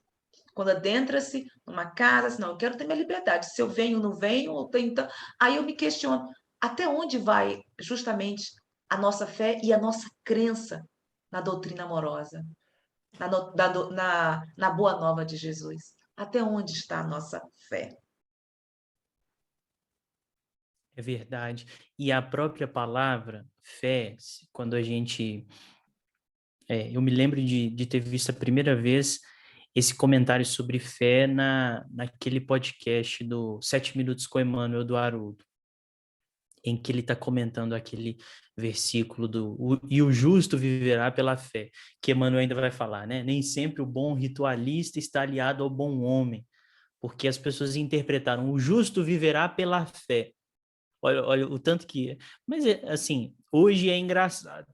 Quando adentra-se numa casa, assim, não, eu quero ter minha liberdade. Se eu venho, não venho, ou tenho, então... Aí eu me questiono, até onde vai justamente a nossa fé e a nossa crença na doutrina amorosa, na boa nova de Jesus? Até onde está a nossa fé? É verdade. E a própria palavra fé, quando a gente... eu me lembro de ter visto a primeira vez esse comentário sobre fé naquele podcast do 7 Minutos com Emmanuel, do Haroldo. em que ele está comentando aquele versículo e o justo viverá pela fé, que Emmanuel ainda vai falar, né? Nem sempre o bom ritualista está aliado ao bom homem, porque as pessoas interpretaram o justo viverá pela fé. Olha o tanto que... Mas, assim, hoje é engraçado.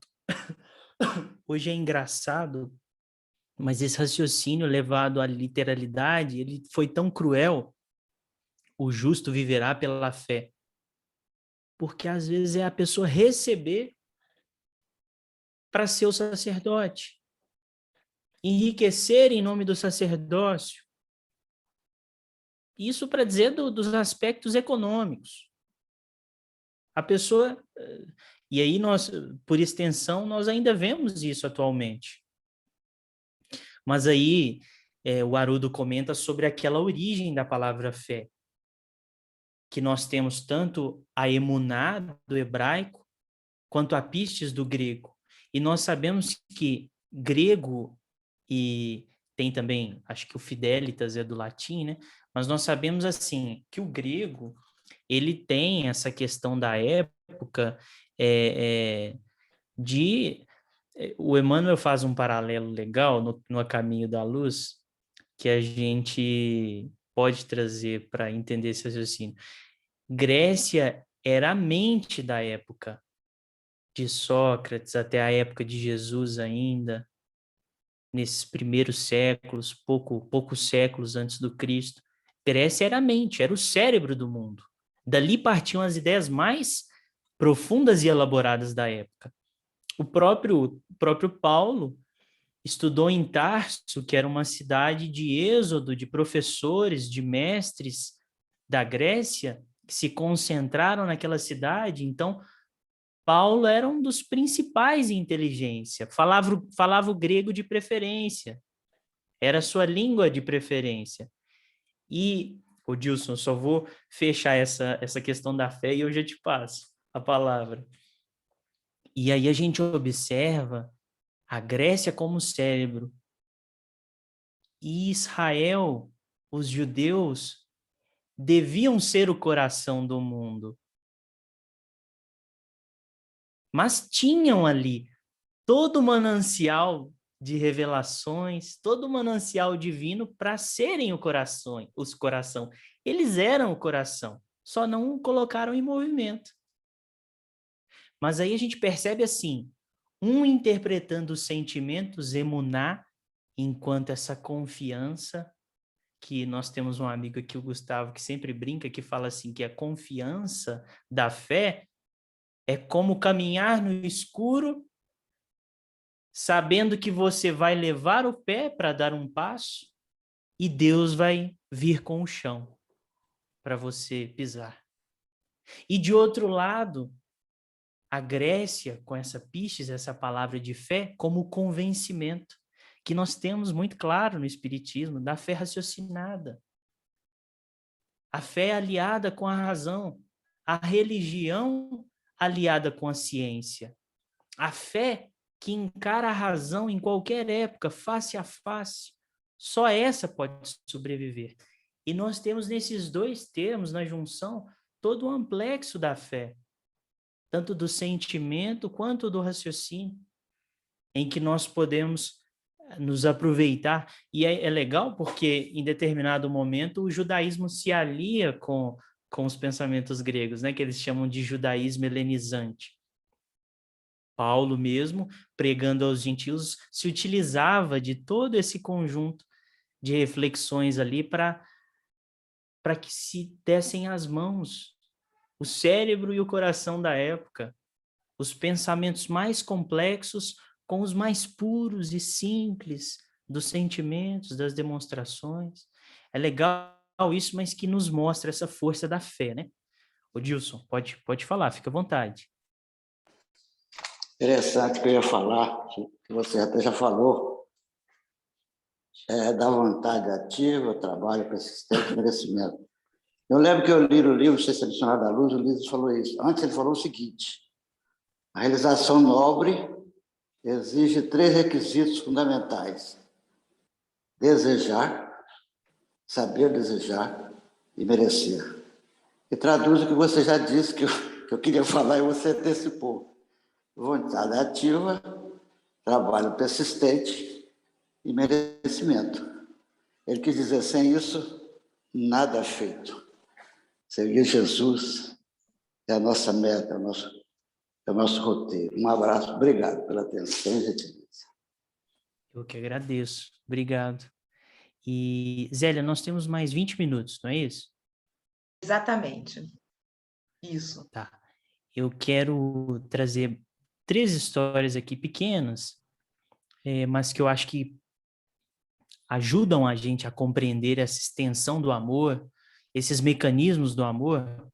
Hoje é engraçado, mas esse raciocínio levado à literalidade, ele foi tão cruel. O justo viverá pela fé. Porque às vezes é a pessoa receber para ser o sacerdote. Enriquecer em nome do sacerdócio. Isso para dizer dos aspectos econômicos. A pessoa... E aí, nós, por extensão, nós ainda vemos isso atualmente. Mas aí, o Haroldo comenta sobre aquela origem da palavra fé, que nós temos tanto a emuná do hebraico, quanto a pistis do grego. E nós sabemos que grego, e tem também, acho que o fidelitas é do latim, né? Mas nós sabemos, assim, que o grego, ele tem essa questão da época o Emmanuel faz um paralelo legal no A Caminho da Luz, que a gente pode trazer para entender esse raciocínio. Grécia era a mente da época de Sócrates até a época de Jesus ainda, nesses primeiros séculos, poucos séculos antes do Cristo. Grécia era a mente, era o cérebro do mundo. Dali partiam as ideias mais profundas e elaboradas da época. O próprio Paulo estudou em Tarso, que era uma cidade de êxodo, de professores, de mestres da Grécia, que se concentraram naquela cidade. Então, Paulo era um dos principais em inteligência, falava o grego de preferência, era a sua língua de preferência. E, Odilson, só vou fechar essa questão da fé e eu já te passo a palavra. E aí a gente observa a Grécia como cérebro e Israel, os judeus, deviam ser o coração do mundo. Mas tinham ali todo o manancial de revelações, todo o manancial divino para serem os coração. Eles eram o coração, só não o colocaram em movimento. Mas aí a gente percebe assim, um interpretando os sentimentos, emuná, enquanto essa confiança, que nós temos um amigo aqui, o Gustavo, que sempre brinca, que fala assim, que a confiança da fé é como caminhar no escuro, sabendo que você vai levar o pé para dar um passo e Deus vai vir com o chão para você pisar. E de outro lado, a Grécia, com essa pistis, essa palavra de fé, como convencimento, que nós temos muito claro no Espiritismo, da fé raciocinada. A fé aliada com a razão, a religião aliada com a ciência. A fé que encara a razão em qualquer época, face a face. Só essa pode sobreviver. E nós temos nesses dois termos, na junção, todo o amplexo da fé, tanto do sentimento quanto do raciocínio, em que nós podemos nos aproveitar. E é legal porque, em determinado momento, o judaísmo se alia com os pensamentos gregos, né, que eles chamam de judaísmo helenizante. Paulo mesmo, pregando aos gentios, se utilizava de todo esse conjunto de reflexões ali para que se dessem as mãos o cérebro e o coração da época, os pensamentos mais complexos com os mais puros e simples dos sentimentos, das demonstrações. É legal isso, mas que nos mostra essa força da fé, né? Odilson, pode falar, fica à vontade. Interessante que eu ia falar, que você até já falou, da vontade ativa, trabalho persistente, merecimento. Eu lembro que eu li o livro, Se Selecionado da Luz, o Luiz falou isso. Antes ele falou o seguinte: a realização nobre exige 3 requisitos fundamentais: desejar, saber desejar e merecer. E traduz o que você já disse, que que eu queria falar e você antecipou. Vontade ativa, trabalho persistente e merecimento. Ele quis dizer, sem isso, nada é feito. Seguir Jesus é a nossa meta, é o nosso roteiro. Um abraço, obrigado pela atenção e gentileza. Eu que agradeço. Obrigado. E, Zélia, nós temos mais 20 minutos, não é isso? Exatamente. Isso. Tá. Eu quero trazer 3 histórias aqui pequenas, mas que eu acho que ajudam a gente a compreender essa extensão do amor, esses mecanismos do amor.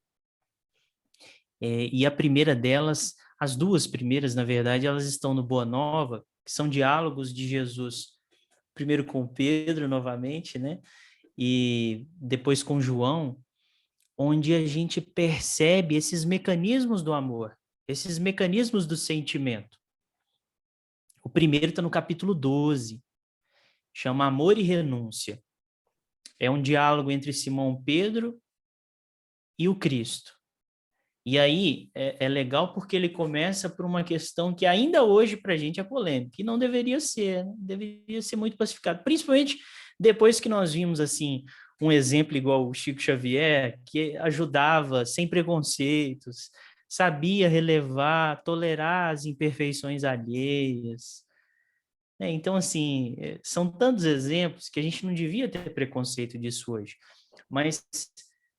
E a primeira delas, as 2 primeiras, na verdade, elas estão no Boa Nova, que são diálogos de Jesus, primeiro com Pedro, novamente, né? E depois com João, onde a gente percebe esses mecanismos do amor, esses mecanismos do sentimento. O primeiro está no capítulo 12, chama Amor e Renúncia. É um diálogo entre Simão Pedro e o Cristo. E aí é legal porque ele começa por uma questão que ainda hoje para a gente é polêmica, e não deveria ser, né? Deveria ser muito pacificado, principalmente depois que nós vimos assim um exemplo igual o Chico Xavier, que ajudava sem preconceitos, sabia relevar, tolerar as imperfeições alheias. Então, assim, são tantos exemplos que a gente não devia ter preconceito disso hoje. Mas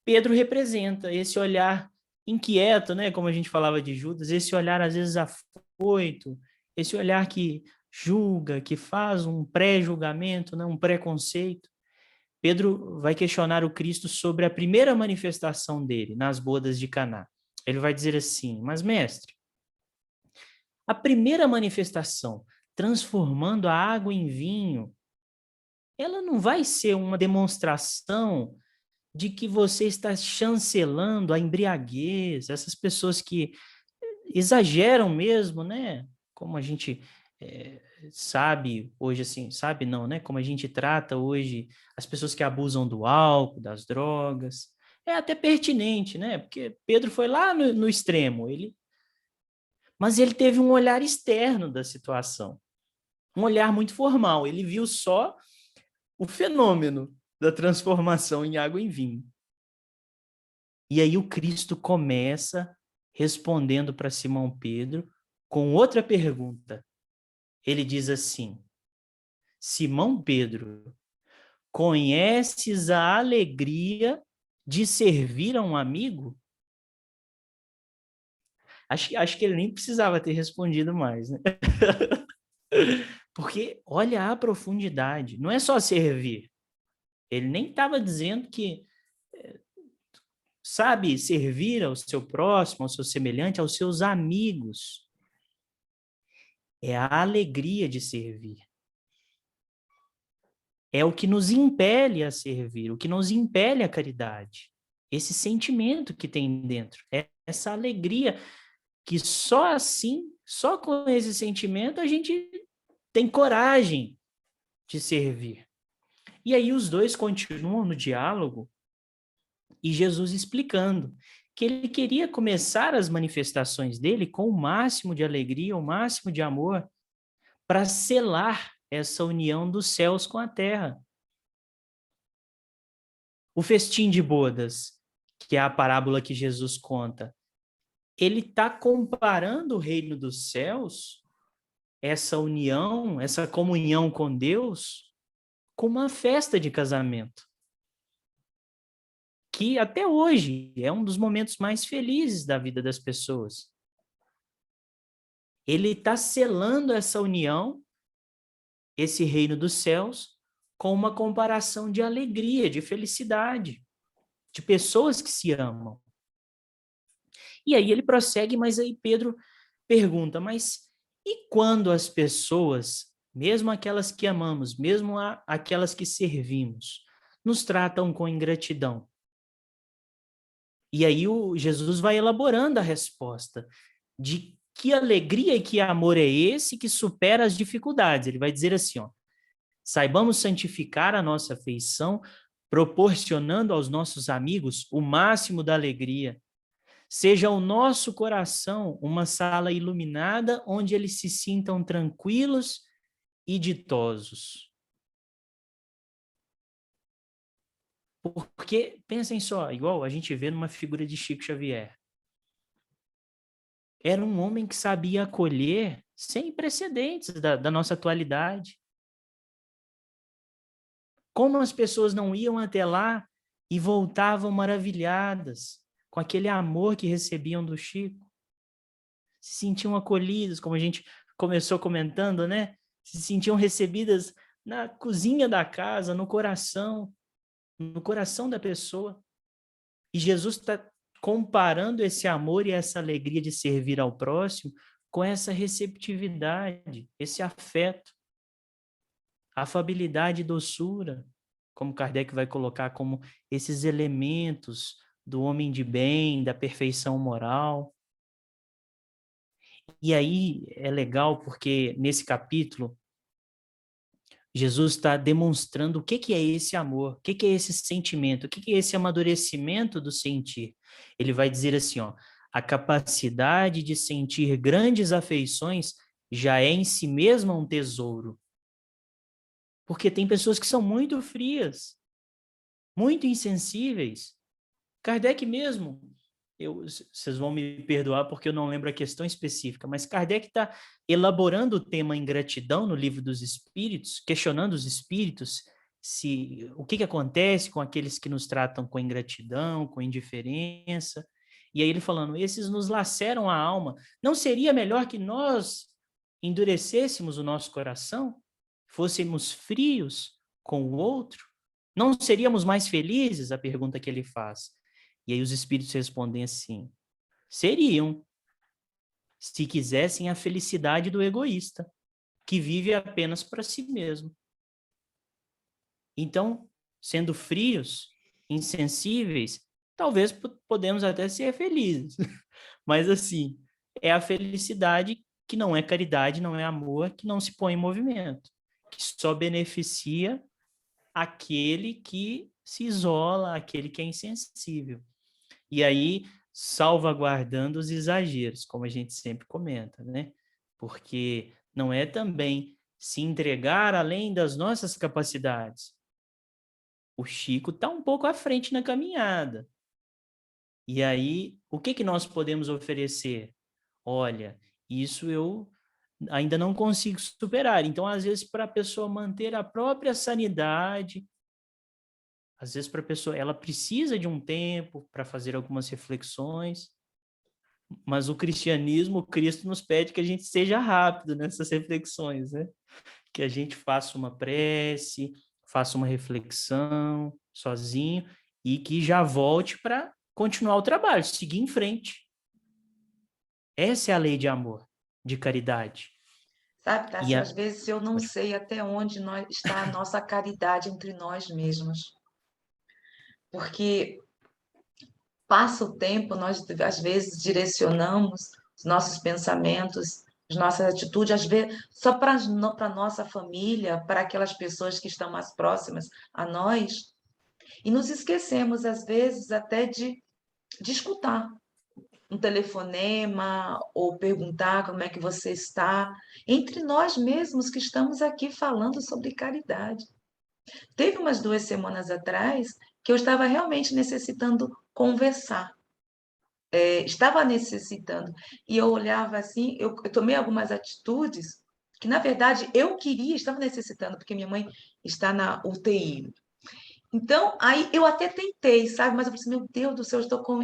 Pedro representa esse olhar inquieto, né? Como a gente falava de Judas, esse olhar às vezes afoito, esse olhar que julga, que faz um pré-julgamento, né? Um preconceito. Pedro vai questionar o Cristo sobre a primeira manifestação dele nas bodas de Caná. Ele vai dizer assim: mas mestre, a primeira manifestação, transformando a água em vinho, ela não vai ser uma demonstração de que você está chancelando a embriaguez, essas pessoas que exageram mesmo, né? Como a gente sabe hoje, assim, sabe não, né? Como a gente trata hoje as pessoas que abusam do álcool, das drogas. É até pertinente, né? Porque Pedro foi lá no extremo, mas ele teve um olhar externo da situação, um olhar muito formal. Ele viu só o fenômeno da transformação em água em vinho. E aí o Cristo começa respondendo para Simão Pedro com outra pergunta. Ele diz assim: Simão Pedro, conheces a alegria de servir a um amigo? Acho que ele nem precisava ter respondido mais, né? Porque olha a profundidade, não é só servir. Ele nem estava dizendo que, sabe, servir ao seu próximo, ao seu semelhante, aos seus amigos. É a alegria de servir. É o que nos impele a servir, o que nos impele à caridade. Esse sentimento que tem dentro, essa alegria que só assim, só com esse sentimento, a gente tem coragem de servir. E aí os dois continuam no diálogo e Jesus explicando que ele queria começar as manifestações dele com o máximo de alegria, o máximo de amor, para selar essa união dos céus com a terra. O festim de bodas, que é a parábola que Jesus conta, ele está comparando o reino dos céus, essa união, essa comunhão com Deus, com uma festa de casamento, que até hoje é um dos momentos mais felizes da vida das pessoas. Ele está selando essa união, esse reino dos céus, com uma comparação de alegria, de felicidade, de pessoas que se amam. E aí ele prossegue, mas aí Pedro pergunta, mas e quando as pessoas, mesmo aquelas que amamos, mesmo aquelas que servimos, nos tratam com ingratidão? E aí Jesus vai elaborando a resposta de que alegria e que amor é esse que supera as dificuldades. Ele vai dizer assim, ó, saibamos santificar a nossa afeição, proporcionando aos nossos amigos o máximo da alegria, seja o nosso coração uma sala iluminada onde eles se sintam tranquilos e ditosos. Porque, pensem só, igual a gente vê numa figura de Chico Xavier. Era um homem que sabia acolher sem precedentes da nossa atualidade. Como as pessoas não iam até lá e voltavam maravilhadas com aquele amor que recebiam do Chico. Se sentiam acolhidas, como a gente começou comentando, né? Se sentiam recebidas na cozinha da casa, no coração da pessoa. E Jesus está comparando esse amor e essa alegria de servir ao próximo com essa receptividade, esse afeto, afabilidade e doçura, como Kardec vai colocar como esses elementos do homem de bem, da perfeição moral. E aí é legal porque nesse capítulo Jesus está demonstrando o que é esse amor, o que é esse sentimento, o que é esse amadurecimento do sentir. Ele vai dizer assim, ó, a capacidade de sentir grandes afeições já é em si mesma um tesouro. Porque tem pessoas que são muito frias, muito insensíveis. Kardec mesmo, vocês vão me perdoar porque eu não lembro a questão específica, mas Kardec está elaborando o tema ingratidão no Livro dos Espíritos, questionando os espíritos o que acontece com aqueles que nos tratam com ingratidão, com indiferença. E aí ele falando, esses nos laceram a alma. Não seria melhor que nós endurecêssemos o nosso coração? Fôssemos frios com o outro? Não seríamos mais felizes? A pergunta que ele faz. E aí os espíritos respondem assim, seriam, se quisessem a felicidade do egoísta, que vive apenas para si mesmo. Então, sendo frios, insensíveis, talvez podemos até ser felizes. Mas assim, é a felicidade que não é caridade, não é amor, que não se põe em movimento, que só beneficia aquele que se isola, aquele que é insensível. E aí, salvaguardando os exageros, como a gente sempre comenta, né? Porque não é também se entregar além das nossas capacidades. O Chico está um pouco à frente na caminhada. E aí, o que nós podemos oferecer? Olha, isso eu ainda não consigo superar. Então, às vezes, para a pessoa manter a própria sanidade, às vezes, para a pessoa, ela precisa de um tempo para fazer algumas reflexões, mas o cristianismo, o Cristo nos pede que a gente seja rápido nessas reflexões, né? Que a gente faça uma prece, faça uma reflexão sozinho e que já volte para continuar o trabalho, seguir em frente. Essa é a lei de amor, de caridade. Sabe, Tássio, às vezes eu não sei até onde está a nossa caridade entre nós mesmos. Porque passa o tempo, nós às vezes direcionamos os nossos pensamentos, as nossas atitudes, às vezes só para a nossa família, para aquelas pessoas que estão mais próximas a nós, e nos esquecemos, às vezes, até de escutar um telefonema ou perguntar como é que você está, entre nós mesmos que estamos aqui falando sobre caridade. Teve umas 2 semanas atrás que eu estava realmente necessitando conversar. Estava necessitando. E eu olhava assim, eu tomei algumas atitudes que, na verdade, eu queria, estava necessitando, porque minha mãe está na UTI. Então, aí eu até tentei, sabe? Mas eu falei assim, meu Deus do céu, eu estou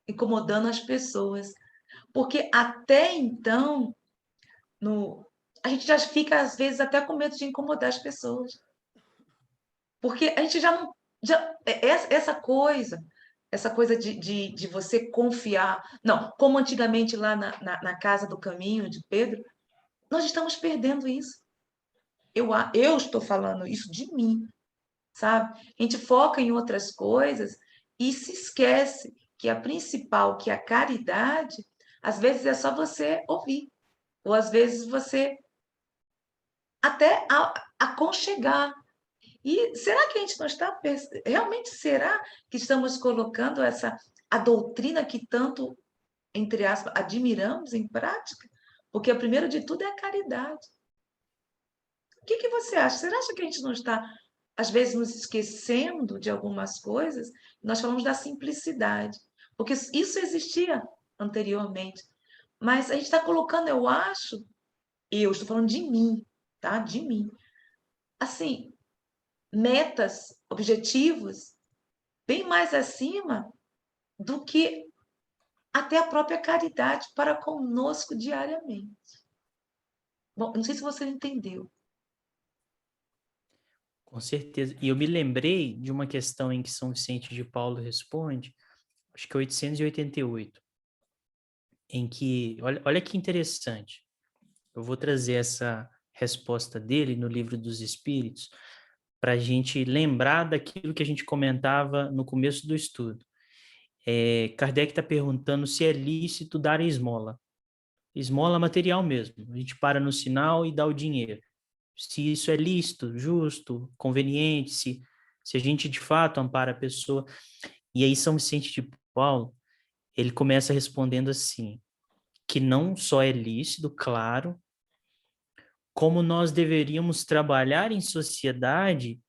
incomodando as pessoas. Porque até então, a gente já fica, às vezes, até com medo de incomodar as pessoas. Porque a gente já não... essa coisa de você confiar... Não, como antigamente lá na Casa do Caminho, de Pedro, nós estamos perdendo isso. Eu estou falando isso de mim, sabe? A gente foca em outras coisas e se esquece que a principal, que é a caridade, às vezes é só você ouvir, ou às vezes você até aconchegar. E será que a gente não está... Realmente, será que estamos colocando essa a doutrina que tanto, entre aspas, admiramos em prática? Porque o primeiro de tudo é a caridade. O que você acha? Você acha que a gente não está, às vezes, nos esquecendo de algumas coisas? Nós falamos da simplicidade, porque isso existia anteriormente. Mas a gente está colocando, eu estou falando de mim, tá? De mim. Assim, metas, objetivos, bem mais acima do que até a própria caridade para conosco diariamente. Bom, não sei se você entendeu. Com certeza. E eu me lembrei de uma questão em que São Vicente de Paulo responde, acho que é 888, em que, olha que interessante, eu vou trazer essa resposta dele no Livro dos Espíritos, para a gente lembrar daquilo que a gente comentava no começo do estudo. Kardec está perguntando se é lícito dar esmola. Esmola material mesmo. A gente para no sinal e dá o dinheiro. Se isso é lícito, justo, conveniente, se a gente de fato ampara a pessoa. E aí São Vicente de Paulo, ele começa respondendo assim, que não só é lícito, claro, como nós deveríamos trabalhar em sociedade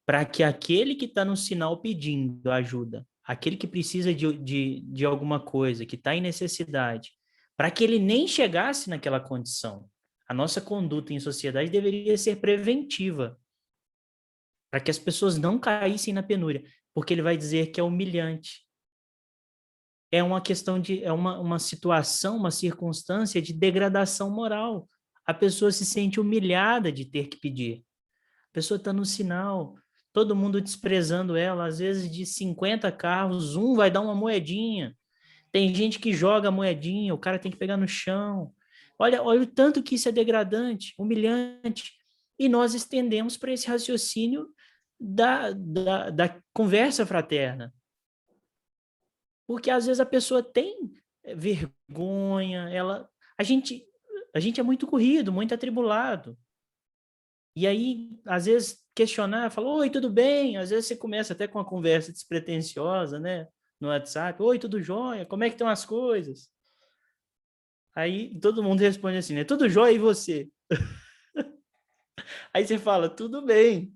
para que aquele que está no sinal pedindo ajuda, aquele que precisa de alguma coisa, que está em necessidade, para que ele nem chegasse naquela condição. A nossa conduta em sociedade deveria ser preventiva, para que as pessoas não caíssem na penúria, porque ele vai dizer que é humilhante. É uma questão é uma situação, uma circunstância de degradação moral. A pessoa se sente humilhada de ter que pedir. A pessoa está no sinal, todo mundo desprezando ela, às vezes de 50 carros, um vai dar uma moedinha. Tem gente que joga a moedinha, o cara tem que pegar no chão. Olha o tanto que isso é degradante, humilhante. E nós estendemos para esse raciocínio da conversa fraterna. Porque às vezes a pessoa tem vergonha, a gente é muito corrido, muito atribulado. E aí, às vezes, questionar, falar, oi, tudo bem? Às vezes você começa até com uma conversa despretensiosa, né? No WhatsApp, oi, tudo jóia? Como é que estão as coisas? Aí todo mundo responde assim, né? Tudo jóia e você? Aí você fala, tudo bem.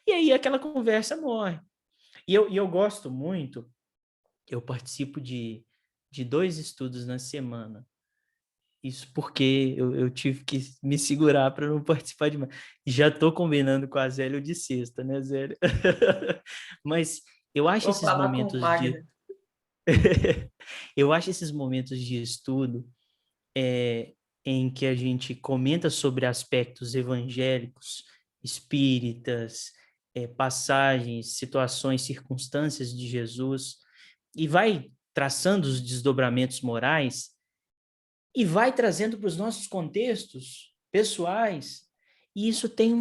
E aí aquela conversa morre. E eu gosto muito, eu participo de 2 estudos na semana. Isso porque eu tive que me segurar para não participar demais. Já estou combinando com a Zélia de sexta, né, Zélia? Mas eu acho Vou esses falar com o momentos Magno. eu acho esses momentos de estudo em que a gente comenta sobre aspectos evangélicos, espíritas, passagens, situações, circunstâncias de Jesus, e vai traçando os desdobramentos morais, e vai trazendo para os nossos contextos pessoais, e isso tem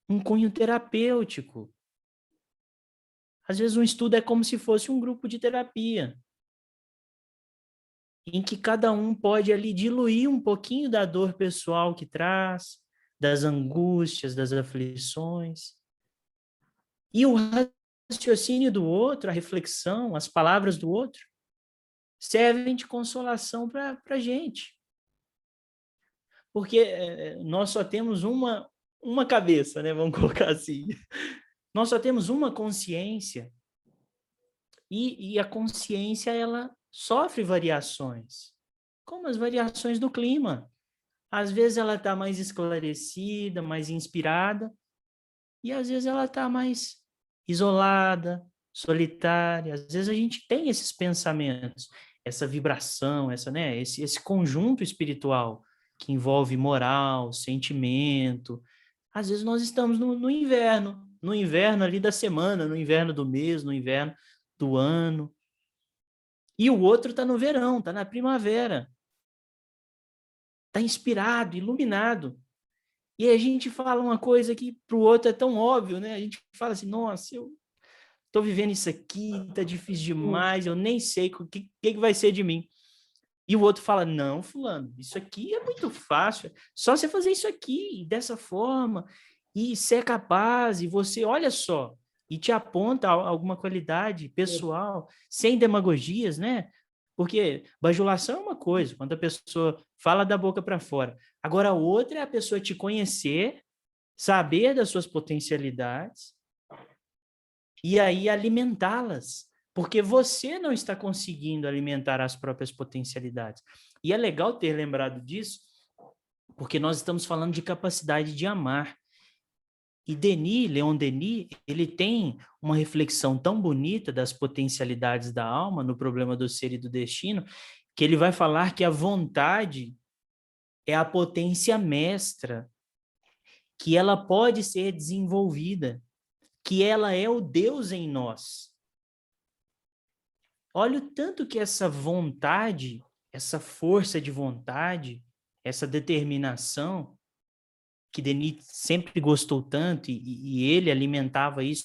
um cunho terapêutico. Às vezes um estudo é como se fosse um grupo de terapia, em que cada um pode ali diluir um pouquinho da dor pessoal que traz, das angústias, das aflições. E o raciocínio do outro, a reflexão, as palavras do outro, servem de consolação para a gente. Porque nós só temos uma cabeça, né? Vamos colocar assim. Nós só temos uma consciência. E a consciência, ela sofre variações, como as variações do clima. Às vezes ela está mais esclarecida, mais inspirada, e às vezes ela está mais isolada, solitária. Às vezes a gente tem esses pensamentos, essa vibração, né, esse conjunto espiritual que envolve moral, sentimento. Às vezes nós estamos no inverno ali da semana, no inverno do mês, no inverno do ano. E o outro está no verão, está na primavera. Está inspirado, iluminado. E a gente fala uma coisa que para o outro é tão óbvio, né? A gente fala assim, nossa, eu estou vivendo isso aqui, está difícil demais, eu nem sei o que vai ser de mim. E o outro fala, não, fulano, isso aqui é muito fácil, só você fazer isso aqui, dessa forma, e ser capaz, e você, olha só, e te aponta alguma qualidade pessoal, sem demagogias, né? Porque bajulação é uma coisa, quando a pessoa fala da boca para fora. Agora, a outra é a pessoa te conhecer, saber das suas potencialidades e aí alimentá-las, porque você não está conseguindo alimentar as próprias potencialidades. E é legal ter lembrado disso, porque nós estamos falando de capacidade de amar. E Leon Denis, ele tem uma reflexão tão bonita das potencialidades da alma no problema do ser e do destino, que ele vai falar que a vontade é a potência mestra, que ela pode ser desenvolvida, que ela é o Deus em nós. Olha o tanto que essa vontade, essa força de vontade, essa determinação, que Denis sempre gostou tanto, e ele alimentava isso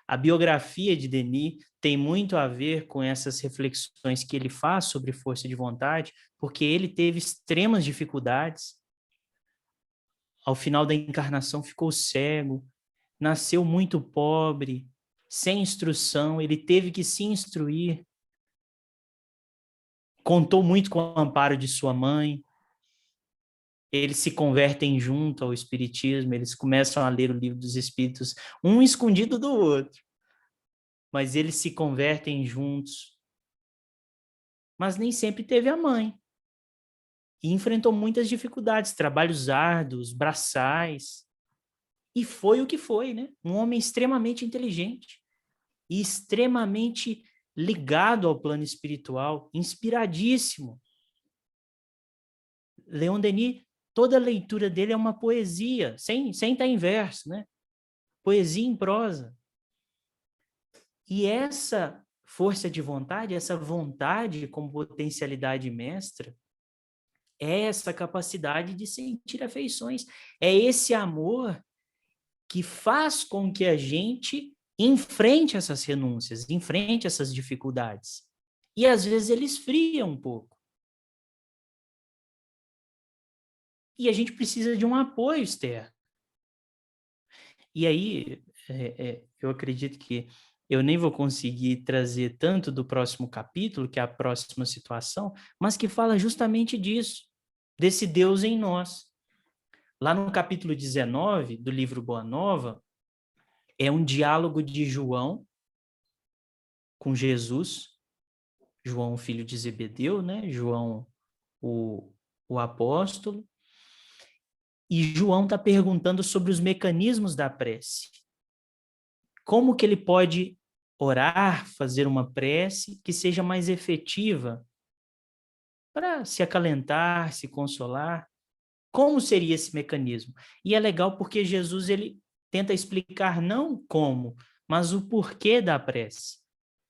a biografia de Denis tem muito a ver com essas reflexões que ele faz sobre força de vontade, porque ele teve extremas dificuldades. Ao final da encarnação ficou cego, nasceu muito pobre, sem instrução, ele teve que se instruir. Contou muito com o amparo de sua mãe. Eles se convertem junto ao espiritismo, eles começam a ler o livro dos espíritos, um escondido do outro. Mas eles se convertem juntos. Mas nem sempre teve a mãe. E enfrentou muitas dificuldades, trabalhos árduos, braçais. E foi o que foi, né? Um homem extremamente inteligente e extremamente ligado ao plano espiritual, inspiradíssimo. Leon Denis, toda a leitura dele é uma poesia, sem estar em verso, né? Poesia em prosa. E essa força de vontade, essa vontade como potencialidade mestra, é essa capacidade de sentir afeições. É esse amor que faz com que a gente enfrente essas renúncias, enfrente essas dificuldades. E às vezes ele esfria um pouco. E a gente precisa de um apoio externo. E aí, eu acredito que eu nem vou conseguir trazer tanto do próximo capítulo, que é a próxima situação, mas que fala justamente disso, desse Deus em nós. Lá no capítulo 19 do livro Boa Nova, é um diálogo de João com Jesus, João, filho de Zebedeu, né? João, o apóstolo. E João está perguntando sobre os mecanismos da prece. Como que ele pode orar, fazer uma prece que seja mais efetiva para se acalentar, se consolar? Como seria esse mecanismo? E é legal porque Jesus ele tenta explicar não como, mas o porquê da prece,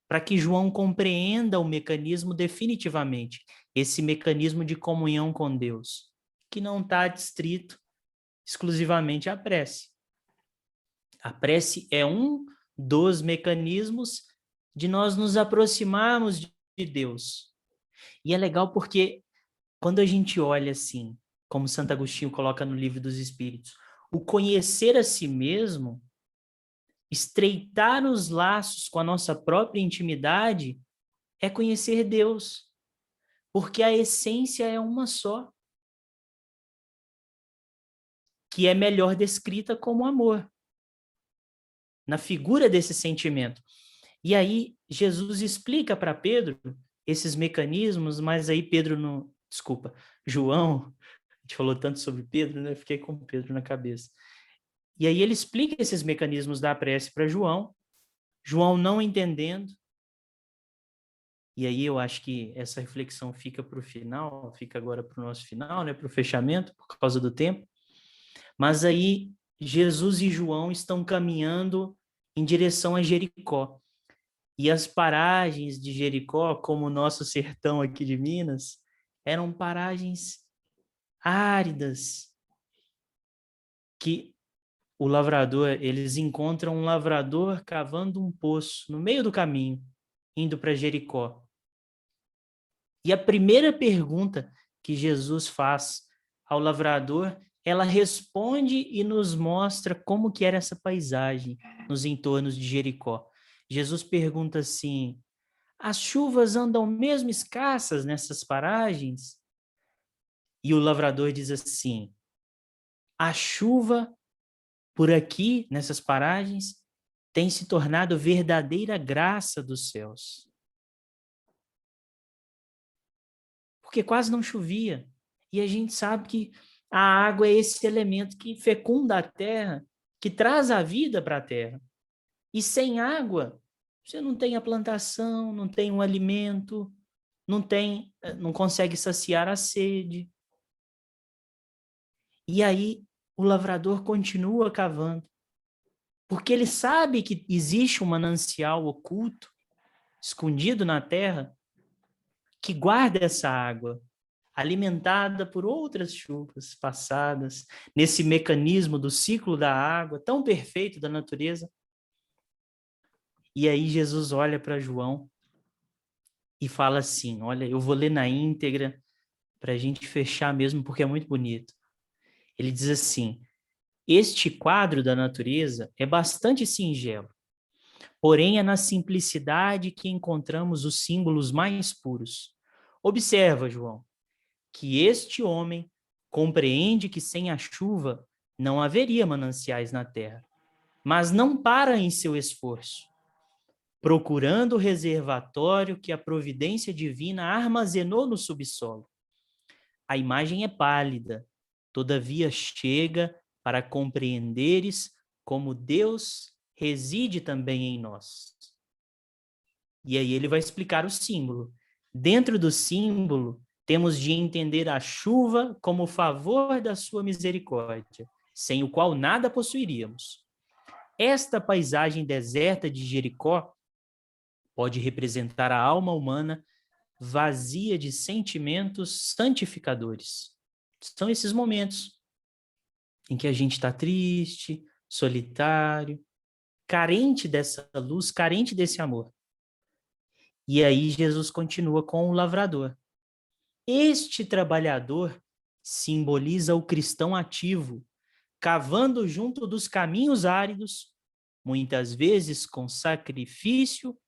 para que João compreenda o mecanismo definitivamente, esse mecanismo de comunhão com Deus, que não está adstrito exclusivamente à prece. A prece é um dos mecanismos de nós nos aproximarmos de Deus. E é legal porque quando a gente olha assim, como Santo Agostinho coloca no Livro dos Espíritos, o conhecer a si mesmo, estreitar os laços com a nossa própria intimidade, é conhecer Deus, porque a essência é uma só, que é melhor descrita como amor, na figura desse sentimento. E aí Jesus explica para Pedro esses mecanismos, mas aí João, a gente falou tanto sobre Pedro, né? Fiquei com Pedro na cabeça. E aí ele explica esses mecanismos da prece para João, João não entendendo. E aí eu acho que essa reflexão fica para o final, fica agora para o nosso final, né? Para o fechamento, por causa do tempo. Mas aí Jesus e João estão caminhando em direção a Jericó. E as paragens de Jericó, como o nosso sertão aqui de Minas, eram paragens áridas, que eles encontram um lavrador cavando um poço no meio do caminho, indo para Jericó. E a primeira pergunta que Jesus faz ao lavrador ela responde e nos mostra como que era essa paisagem nos entornos de Jericó. Jesus pergunta assim: as chuvas andam mesmo escassas nessas paragens? E o lavrador diz assim: a chuva por aqui, nessas paragens, tem se tornado verdadeira graça dos céus. Porque quase não chovia. E a gente sabe que a água é esse elemento que fecunda a terra, que traz a vida para a terra. E sem água, você não tem a plantação, não tem um alimento, não consegue saciar a sede. E aí o lavrador continua cavando, porque ele sabe que existe um manancial oculto, escondido na terra, que guarda essa água, alimentada por outras chuvas passadas, nesse mecanismo do ciclo da água, tão perfeito da natureza. E aí Jesus olha para João e fala assim, olha, eu vou ler na íntegra para a gente fechar mesmo, porque é muito bonito. Ele diz assim: este quadro da natureza é bastante singelo, porém é na simplicidade que encontramos os símbolos mais puros. Observa, João, que este homem compreende que sem a chuva não haveria mananciais na terra, mas não para em seu esforço, procurando o reservatório que a providência divina armazenou no subsolo. A imagem é pálida, todavia chega para compreenderes como Deus reside também em nós. E aí ele vai explicar o símbolo. Dentro do símbolo, temos de entender a chuva como o favor da sua misericórdia, sem o qual nada possuiríamos. Esta paisagem deserta de Jericó pode representar a alma humana vazia de sentimentos santificadores. São esses momentos em que a gente está triste, solitário, carente dessa luz, carente desse amor. E aí Jesus continua com o lavrador. Este trabalhador simboliza o cristão ativo, cavando junto dos caminhos áridos, muitas vezes com sacrifício,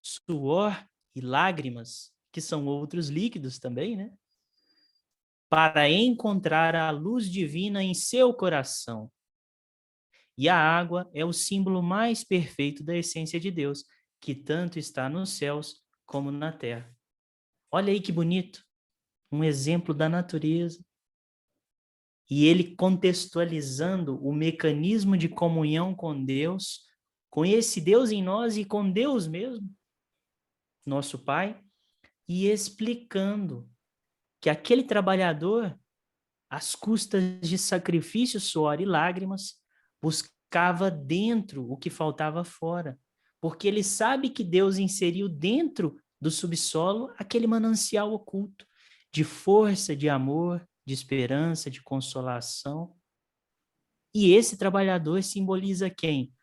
suor e lágrimas, que são outros líquidos também, né? Para encontrar a luz divina em seu coração. E a água é o símbolo mais perfeito da essência de Deus, que tanto está nos céus como na terra. Olha aí que bonito, um exemplo da natureza. E ele contextualizando o mecanismo de comunhão com Deus, com esse Deus em nós e com Deus mesmo, nosso Pai, e explicando que aquele trabalhador, às custas de sacrifício, suor e lágrimas, buscava dentro o que faltava fora, porque ele sabe que Deus inseriu dentro do subsolo aquele manancial oculto de força, de amor, de esperança, de consolação. E esse trabalhador simboliza quem?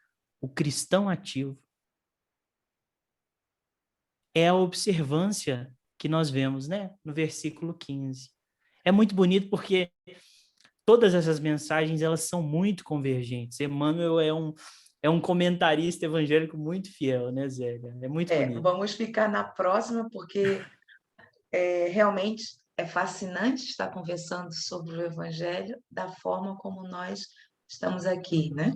O cristão ativo. É a observância que nós vemos, né, no versículo 15. É muito bonito porque todas essas mensagens, elas são muito convergentes. Emmanuel é um comentarista evangélico muito fiel, né, Zélia? É muito bonito. Vamos ficar na próxima, porque realmente é fascinante estar conversando sobre o Evangelho da forma como nós estamos aqui, né?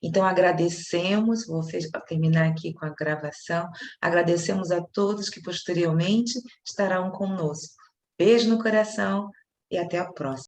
Então, agradecemos, vou terminar aqui com a gravação, agradecemos a todos que posteriormente estarão conosco. Beijo no coração e até a próxima.